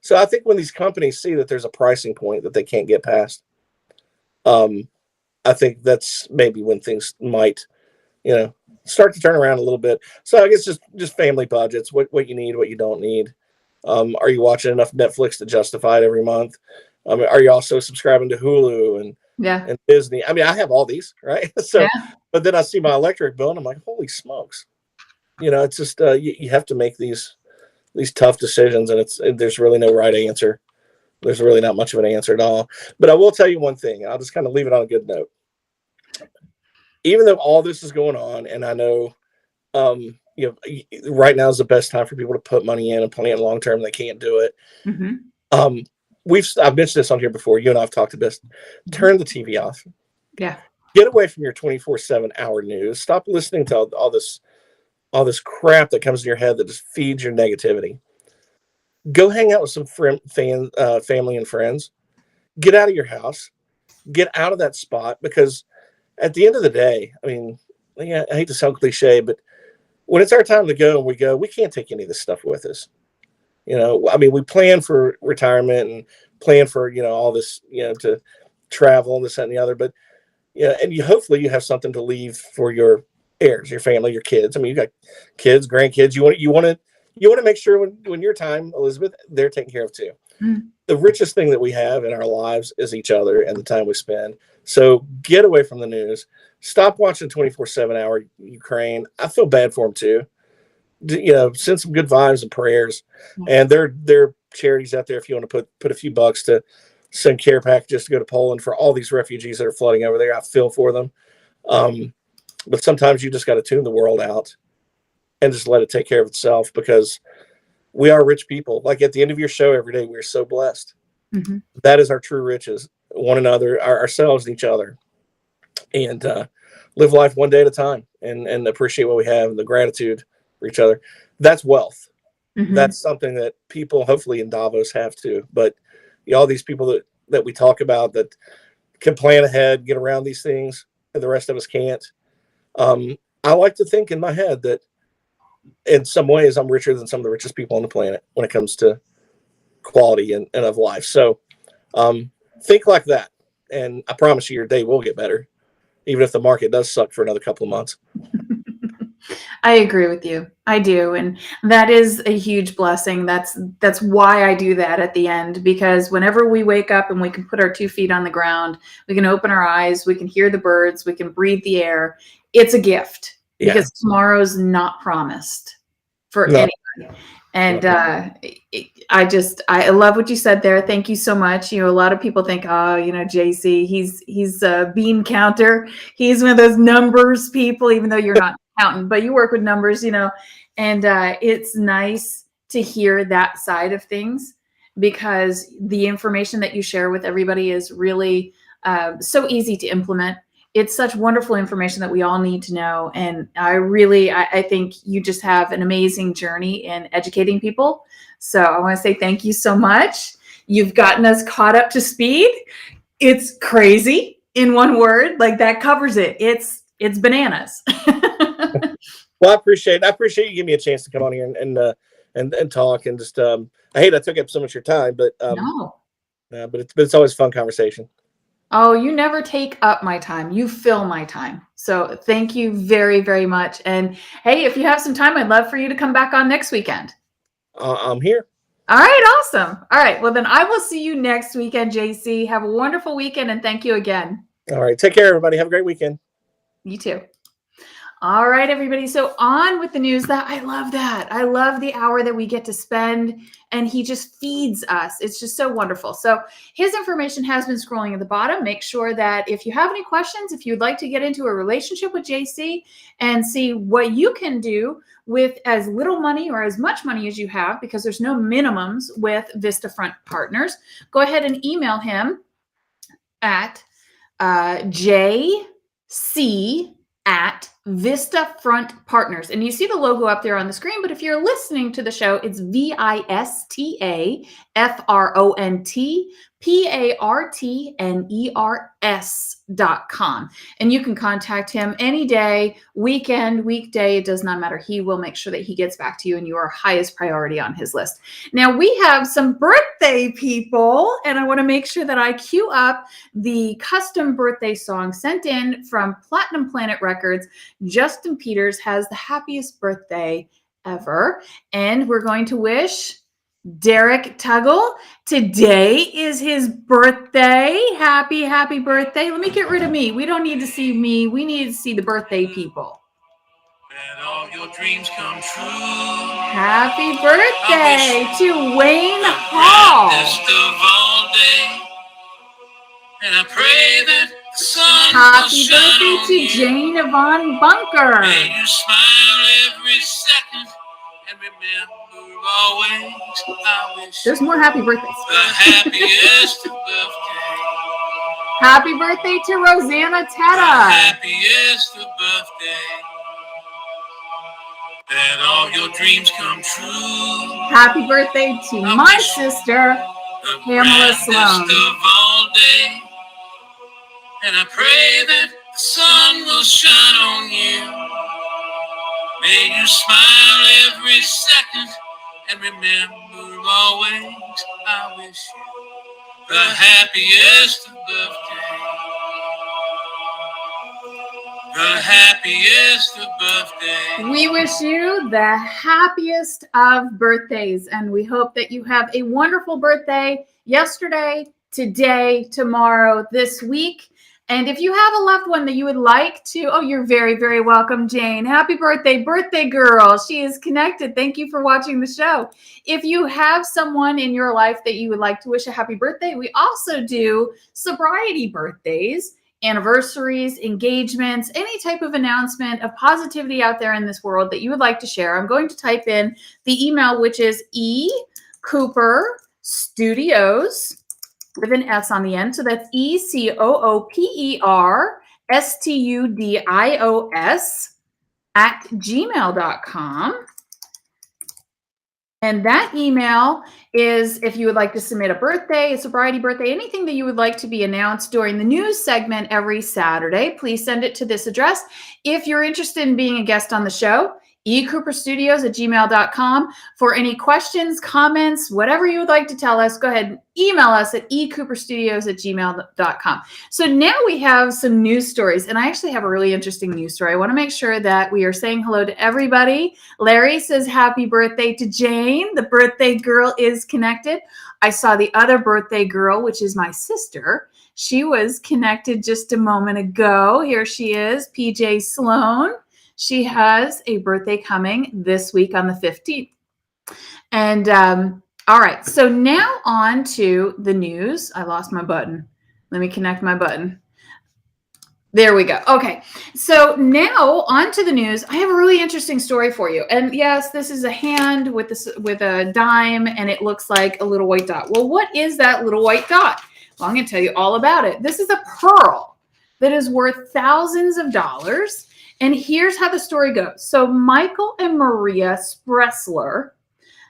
So I think when these companies see that there's a pricing point that they can't get past, I think that's maybe when things might, start to turn around a little bit. So I guess just family budgets, what you need, what you don't need. Are you watching enough Netflix to justify it every month? Are you also subscribing to Hulu and Disney? I mean, I have all these, right? So, but then I see my electric bill and I'm like, holy smokes. It's just, you have to make these tough decisions, and there's really no right answer. There's really not much of an answer at all. But I will tell you one thing. I'll just kind of leave it on a good note. Even though all this is going on, and I know, right now is the best time for people to put money in and plan long term. They can't do it. Mm-hmm. I've mentioned this on here before. You and I have talked about this. Turn the TV off. Yeah. Get away from your 24/7 hour news. Stop listening to all this crap that comes in your head that just feeds your negativity. Go hang out with some family and friends. Get out of your house. Get out of that spot, because at the end of the day, I mean, I hate to sound cliche, but when it's our time to go and we can't take any of this stuff with us. We plan for retirement and plan for, all this, to travel and this, that, and the other, but and hopefully you have something to leave for your heirs, your family, your kids. I mean, you got kids, grandkids. You want to make sure when your time, Elizabeth, they're taken care of too. The richest thing that we have in our lives is each other and the time we spend. So get away from the news. Stop watching 24/7 hour Ukraine. I feel bad for them too. Send some good vibes and prayers. And there are charities out there if you want to put a few bucks to send care packages to go to Poland for all these refugees that are flooding over there. I feel for them. But sometimes you just got to tune the world out and just let it take care of itself, because we are rich people. Like at the end of your show every day, we're so blessed. Mhm. That is our true riches, one another, ourselves and each other. And live life one day at a time and appreciate what we have and the gratitude for each other. That's wealth. Mhm. That's something that people hopefully in Davos have too. But all these people that we talk about that can plan ahead, get around these things, and the rest of us can't. I like to think in my head that in some ways I'm richer than some of the richest people on the planet when it comes to quality and of life. So think like that. And I promise you your day will get better, even if the market does suck for another couple of months. I agree with you. I do. And that is a huge blessing. That's why I do that at the end, because whenever we wake up and we can put our 2 feet on the ground, we can open our eyes, we can hear the birds, we can breathe the air. It's a gift because tomorrow's not promised for anybody. And I love what you said there. Thank you so much. A lot of people think, oh, JC, he's a bean counter. He's one of those numbers people, even though you're not an accountant, but you work with numbers, and it's nice to hear that side of things, because the information that you share with everybody is really so easy to implement. It's such wonderful information that we all need to know. And I think you just have an amazing journey in educating people. So I want to say thank you so much. You've gotten us caught up to speed. It's crazy in one word. Like, that covers it. It's bananas. Well, I appreciate you giving me a chance to come on here and talk, and just I hate I took up so much of your time, but No. But it's always a fun conversation. Oh, you never take up my time. You fill my time. So thank you very, very much. And hey, if you have some time, I'd love for you to come back on next weekend. I'm here. All right, awesome. All right, well then I will see you next weekend, JC. Have a wonderful weekend, and thank you again. All right, take care, everybody. Have a great weekend. You too. All right, everybody. So on with the news. I love that. I love the hour that we get to spend, and he just feeds us. It's just so wonderful. So his information has been scrolling at the bottom. Make sure that if you have any questions, if you'd like to get into a relationship with JC and see what you can do with as little money or as much money as you have, because there's no minimums with Vista Front Partners, go ahead and email him at jc@Vista Front Partners. And you see the logo up there on the screen, but if you're listening to the show, it's VistaFrontPartners.com. And you can contact him any day, weekend, weekday, it does not matter. He will make sure that he gets back to you, and you are highest priority on his list. Now, we have some birthday people, and I want to make sure that I queue up the custom birthday song sent in from Platinum Planet Records. Justin Peters has the happiest birthday ever, and we're going to wish Derek Tuggle. Today is his birthday. Happy birthday. Let me get rid of me. We don't need to see me. We need to see the birthday people. And all your dreams come true. Happy birthday to Wayne Hall. And I pray that the sun Happy birthday to Jane Yvonne Bunker. May you smile every second and remember always I wish There's more happy birthdays. the happiest birthday. Happy birthday to Rosanna The Tetta. happiest birthday. And all your dreams come true. Happy birthday to my sister, The Pamela brightest Sloan. of all day. And I pray that the sun will shine on you. May you smile every second and remember always I wish you the happiest birthday. The happiest birthday. We wish you the happiest of birthdays, and we hope that you have a wonderful birthday yesterday, today, tomorrow, this week. And if you have a loved one that you would like to, oh, you're very, very welcome, Jane. Happy birthday, birthday girl. She is connected. Thank you for watching the show. If you have someone in your life that you would like to wish a happy birthday, we also do sobriety birthdays. anniversaries, engagements, any type of announcement of positivity out there in this world that you would like to share, I'm going to type in the email, which is ecooperstudios with an S on the end. So that's ECOOPERstudios@gmail.com. And that email is if you would like to submit a birthday, a sobriety birthday, anything that you would like to be announced during the news segment every Saturday, please send it to this address. If you're interested in being a guest on the show, ecooperstudios@gmail.com. For any questions, comments, whatever you would like to tell us, go ahead and email us at ecooperstudios@gmail.com. So now we have some news stories, and I actually have a really interesting news story. I want to make sure that we are saying hello to everybody. Larry says happy birthday to Jane. The birthday girl is connected. I saw the other birthday girl, which is my sister. She was connected just a moment ago. Here she is, PJ Sloan. She has a birthday coming this week on the 15th. And all right, so now on to the news. I lost my button. Let me connect my button. There we go. Okay, so now on to the news. I have a really interesting story for you. And yes, this is a hand with a dime, and it looks like a little white dot. Well, what is that little white dot? Well, I'm going to tell you all about it. This is a pearl that is worth thousands of dollars. And here's how the story goes. So Michael and Maria Spressler,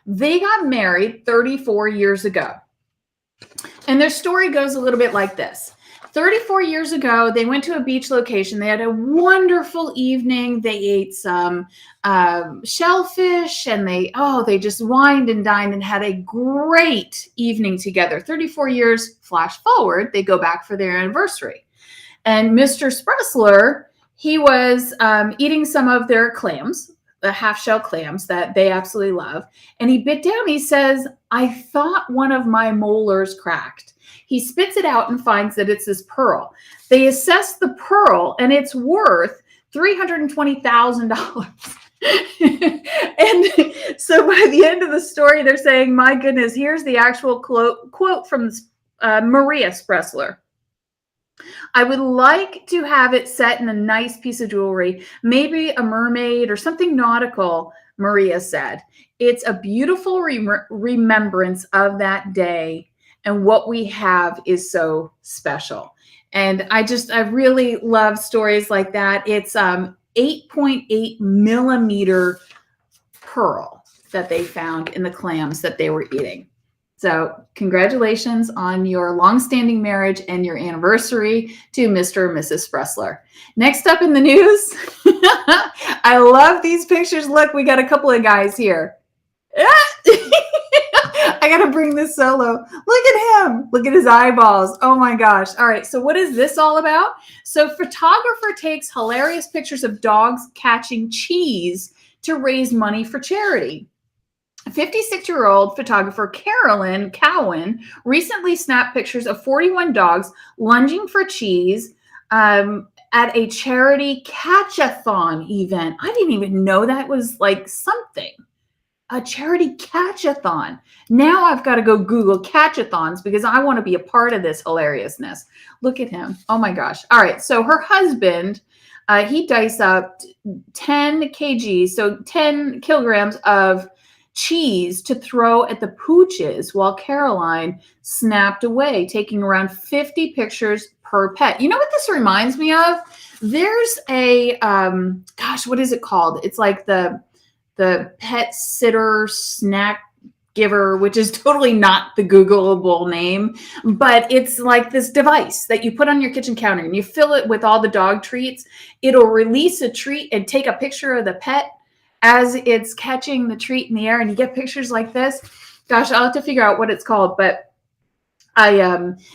they got married 34 years ago. And their story goes a little bit like this. 34 years ago, they went to a beach location. They had a wonderful evening. They ate some shellfish, and they just wined and dined and had a great evening together. 34 years, flash forward, they go back for their anniversary. And Mr. Spressler, he was eating some of their clams, the half-shell clams that they absolutely love. And he bit down. He says, I thought one of my molars cracked. He spits it out and finds that it's this pearl. They assess the pearl, and it's worth $320,000. And so by the end of the story, they're saying, my goodness, here's the actual quote from Maria Spressler. I would like to have it set in a nice piece of jewelry, maybe a mermaid or something nautical, Maria said. It's a beautiful remembrance of that day, and what we have is so special. And I really love stories like that. It's 8.8 millimeter pearl that they found in the clams that they were eating. So congratulations on your longstanding marriage and your anniversary to Mr. and Mrs. Spressler. Next up in the news, I love these pictures. Look, we got a couple of guys here. I got to bring this solo. Look at him. Look at his eyeballs. Oh my gosh. All right. So what is this all about? So photographer takes hilarious pictures of dogs catching cheese to raise money for charity. 56-year-old photographer Carolyn Cowan recently snapped pictures of 41 dogs lunging for cheese at a charity catch-a-thon event. I didn't even know that was like something. A charity catch-a-thon. Now I've got to go Google catch-a-thons because I want to be a part of this hilariousness. Look at him. Oh my gosh. All right. So her husband, he diced up 10 kgs, so 10 kilograms of cheese to throw at the pooches while Caroline snapped away, taking around 50 pictures per pet. You know what this reminds me of? There's a, what is it called? It's like the pet sitter snack giver, which is totally not the Googleable name, but it's like this device that you put on your kitchen counter and you fill it with all the dog treats. It'll release a treat and take a picture of the pet as it's catching the treat in the air, and you get pictures like this. Gosh, I'll have to figure out what it's called, but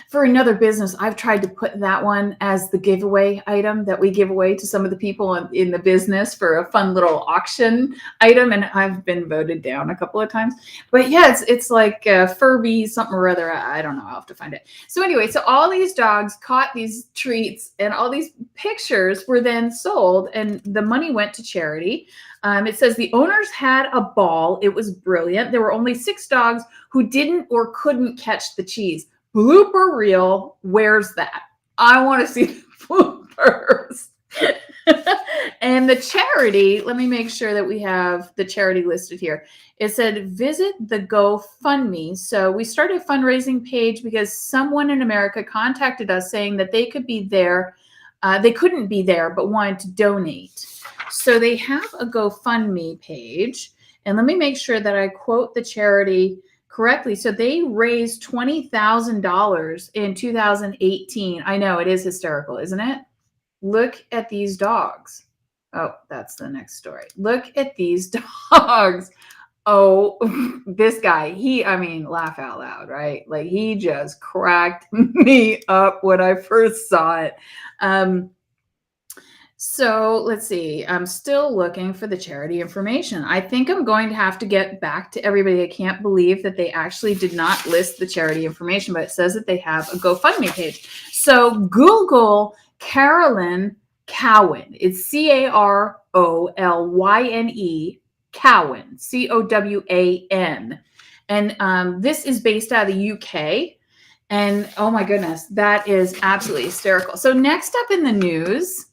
for another business, I've tried to put that one as the giveaway item that we give away to some of the people in the business for a fun little auction item, and I've been voted down a couple of times. But yeah, it's like Furby something or other. I don't know. I'll have to find it. So anyway, so all these dogs caught these treats, and all these pictures were then sold, and the money went to charity. It says the owners had a ball. It was brilliant. There were only 6 dogs who didn't or couldn't catch the cheese. Blooper reel. Where's that? I want to see the bloopers. And the charity, let me make sure that we have the charity listed here. It said, visit the GoFundMe. So we started a fundraising page because someone in America contacted us saying that they could be there. They couldn't be there, but wanted to donate. So they have a GoFundMe page. And let me make sure that I quote the charity correctly. So they raised $20,000 in 2018. I know, it is hysterical, isn't it? Look at these dogs. Oh, that's the next story. Look at these dogs. Oh, this guy, laugh out loud, right? Like, he just cracked me up when I first saw it. So let's see. I'm still looking for the charity information. I think I'm going to have to get back to everybody. I can't believe that they actually did not list the charity information, but it says that they have a GoFundMe page. So Google Carolyn Cowan. It's Carolyn, Cowan, Cowan. And this is based out of the UK. And oh my goodness, that is absolutely hysterical. So next up in the news,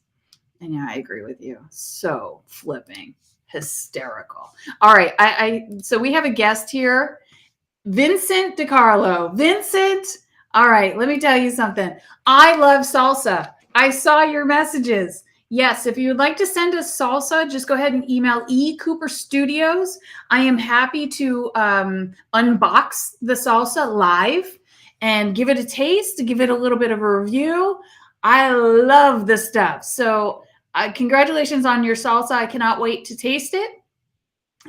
and yeah, I agree with you. So flipping hysterical. All right. So we have a guest here, Vincent DiCarlo. Vincent. All right. Let me tell you something. I love salsa. I saw your messages. Yes. If you would like to send us salsa, just go ahead and email Cooper Studios. I am happy to unbox the salsa live and give it a taste, to give it a little bit of a review. I love this stuff. So congratulations on your salsa. I cannot wait to taste it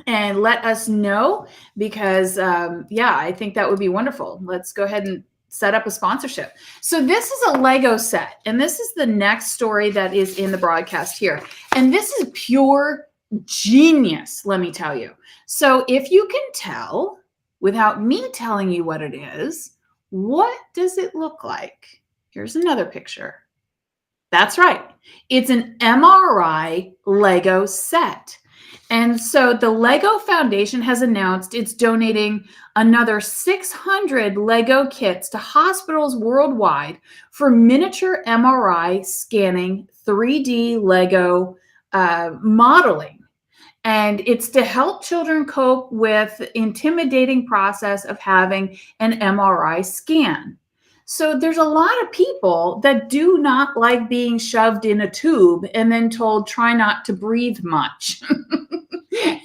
and let us know because, I think that would be wonderful. Let's go ahead and set up a sponsorship. So this is a Lego set, and this is the next story that is in the broadcast here. And this is pure genius, let me tell you. So if you can tell, without me telling you what it is, what does it look like? Here's another picture. That's right. It's an MRI Lego set. And so the Lego Foundation has announced it's donating another 600 Lego kits to hospitals worldwide for miniature MRI scanning 3D Lego modeling. And it's to help children cope with the intimidating process of having an MRI scan. So there's a lot of people that do not like being shoved in a tube and then told, try not to breathe much.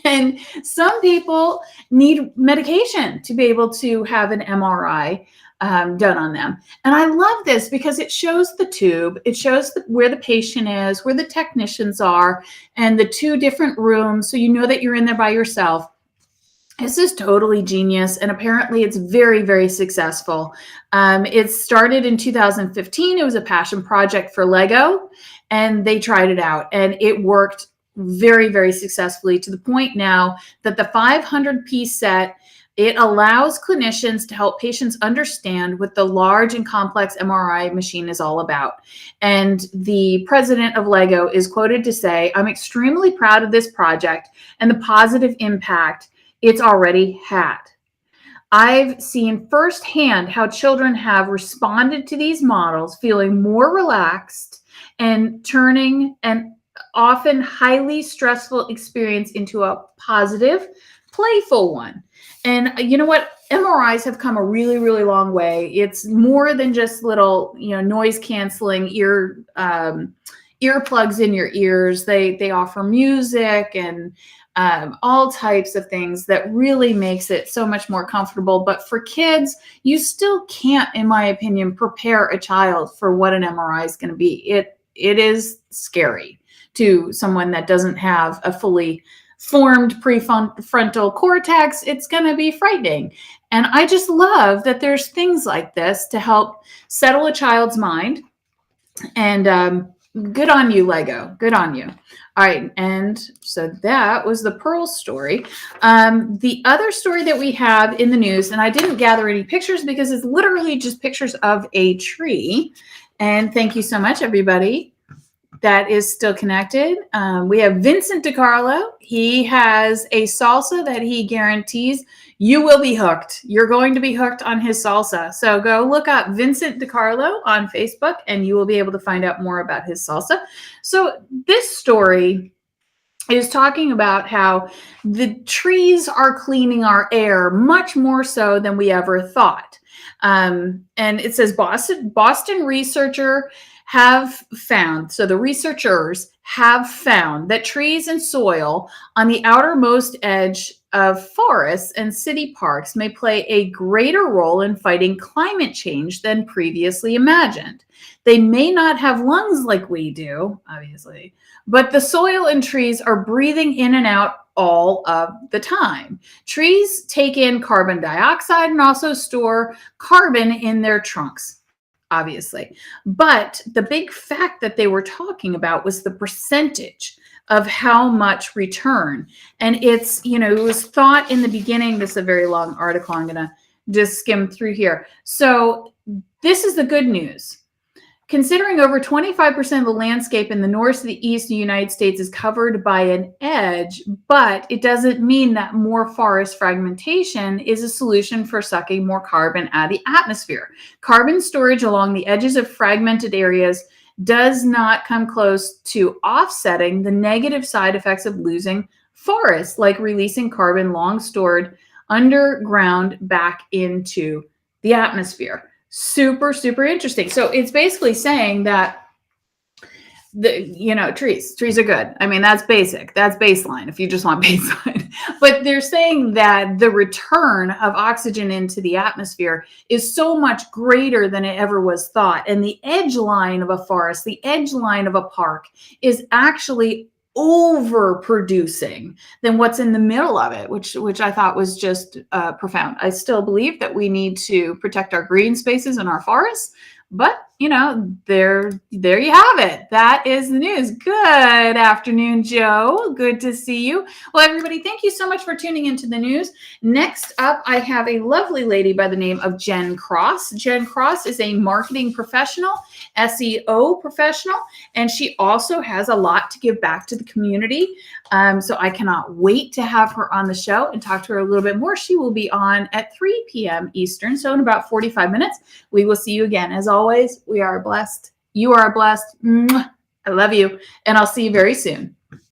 And some people need medication to be able to have an MRI done on them. And I love this because it shows the tube, it shows where the patient is, where the technicians are, and the two different rooms. So you know that you're in there by yourself. This is totally genius, and apparently it's very, very successful. It started in 2015. It was a passion project for Lego, and they tried it out, and it worked very, very successfully to the point now that the 500-piece set, it allows clinicians to help patients understand what the large and complex MRI machine is all about. And the president of Lego is quoted to say, "I'm extremely proud of this project and the positive impact it's already had. I've seen firsthand how children have responded to these models, feeling more relaxed and turning an often highly stressful experience into a positive, playful one." And you know what? MRIs have come a really, really long way. It's more than just little, noise canceling earplugs in your ears. They offer music and all types of things that really makes it so much more comfortable. But for kids, you still can't, in my opinion, prepare a child for what an MRI is going to be. It is scary to someone that doesn't have a fully formed prefrontal cortex. It's going to be frightening. And I just love that there's things like this to help settle a child's mind. And good on you, Lego. Good on you. All right. And so that was the Pearl story. The other story that we have in the news, and I didn't gather any pictures because it's literally just pictures of a tree. And thank you so much, everybody. that is still connected. We have Vincent DiCarlo. He has a salsa that he guarantees you will be hooked. You're going to be hooked on his salsa. So go look up Vincent DiCarlo on Facebook and you will be able to find out more about his salsa. So this story is talking about how the trees are cleaning our air much more so than we ever thought. And it says Boston researcher have found, so the researchers have found that trees and soil on the outermost edge of forests and city parks may play a greater role in fighting climate change than previously imagined. They may not have lungs like we do, obviously, but the soil and trees are breathing in and out all of the time. Trees take in carbon dioxide and also store carbon in their trunks, obviously. But the big fact that they were talking about was the percentage of how much return. And it's, it was thought in the beginning, this is a very long article, I'm going to just skim through here. So this is the good news. Considering over 25% of the landscape in the north to the east of the United States is covered by an edge, but it doesn't mean that more forest fragmentation is a solution for sucking more carbon out of the atmosphere. Carbon storage along the edges of fragmented areas does not come close to offsetting the negative side effects of losing forests, like releasing carbon long stored underground back into the atmosphere. Super, super interesting. So it's basically saying that trees are good. I mean, that's basic. That's baseline if you just want baseline. But they're saying that the return of oxygen into the atmosphere is so much greater than it ever was thought. And the edge line of a forest, the edge line of a park is actually overproducing than what's in the middle of it, which I thought was just profound. I still believe that we need to protect our green spaces and our forests, but there you have it. That is the news. Good afternoon, Joe. Good to see you. Well, everybody, thank you so much for tuning into the news. Next up, I have a lovely lady by the name of Jen Cross. Jen Cross is a marketing professional, SEO professional, and she also has a lot to give back to the community. So I cannot wait to have her on the show and talk to her a little bit more. She will be on at 3 p.m. Eastern, so in about 45 minutes. We will see you again. As always, we are blessed. You are blessed. Mwah. I love you, and I'll see you very soon.